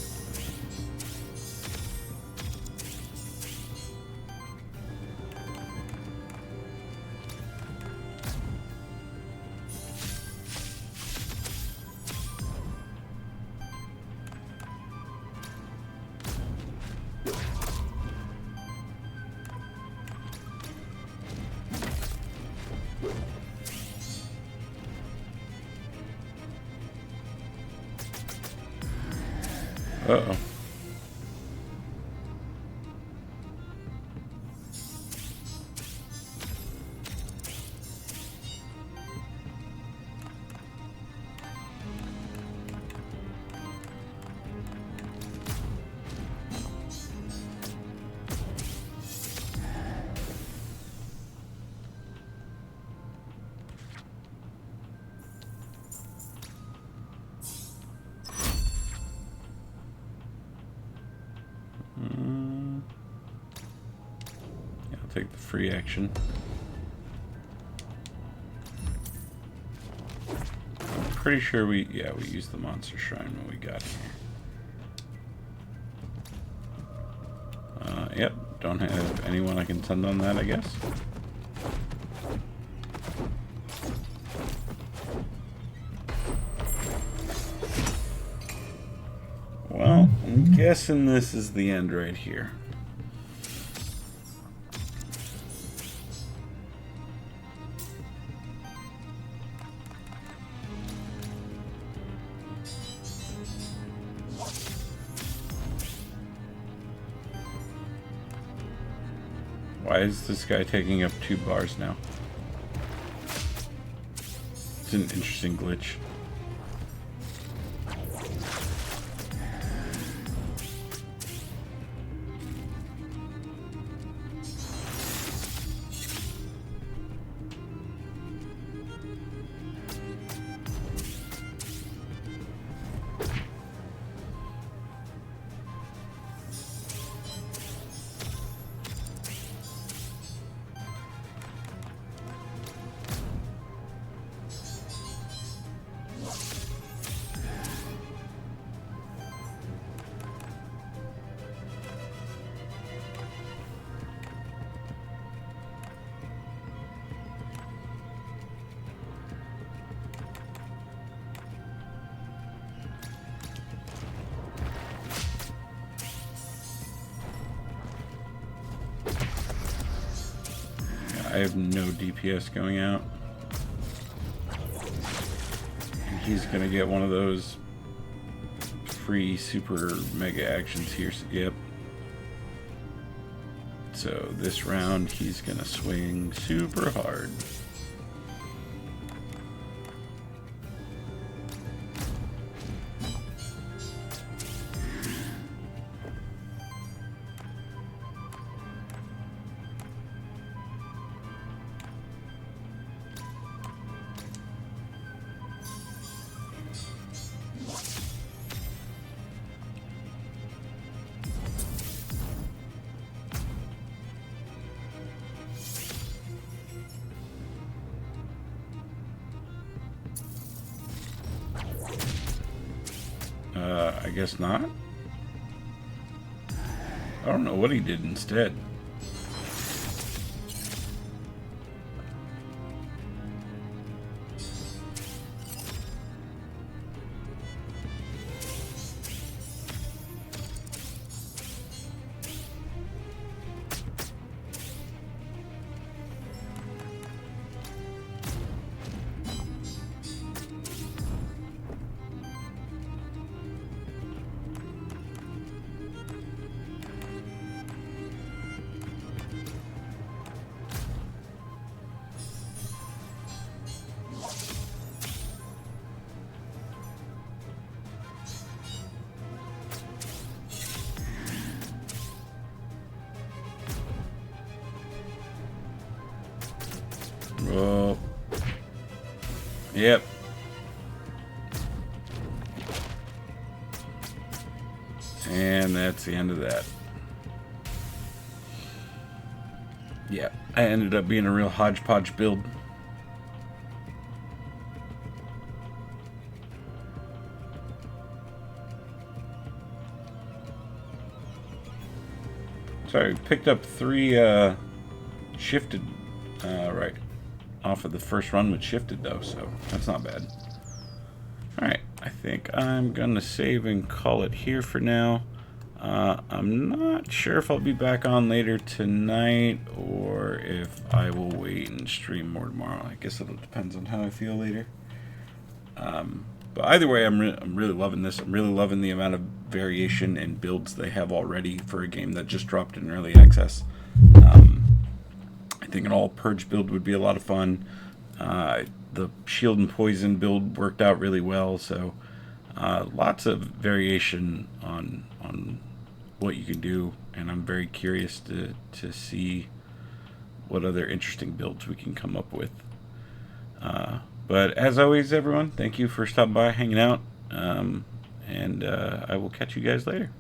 Uh-oh. Yeah, I'll take the free action. I'm pretty sure we used the monster shrine when we got here. Yep, don't have anyone I can send on that, I guess. Well, I'm guessing this is the end right here. Why is this guy taking up 2 bars now? It's an interesting glitch. I have no DPS going out. And he's gonna get one of those free super mega actions here. Yep. So this round he's gonna swing super hard. I guess not. I don't know what he did instead. Yep. And that's the end of that. Yeah, I ended up being a real hodgepodge build. Sorry, picked up 3 shifted right off of the first run with shifted though, so that's not bad. Alright, I think I'm gonna save and call it here for now. I'm not sure if I'll be back on later tonight or if I will wait and stream more tomorrow. I guess it depends on how I feel later. But either way, I'm really loving this. I'm really loving the amount of variation and builds they have already for a game that just dropped in early access. I think an all purge build would be a lot of fun. The shield and poison build worked out really well, so lots of variation on what you can do, and I'm very curious to see what other interesting builds we can come up with. But as always, everyone, thank you for stopping by, hanging out, and I will catch you guys later.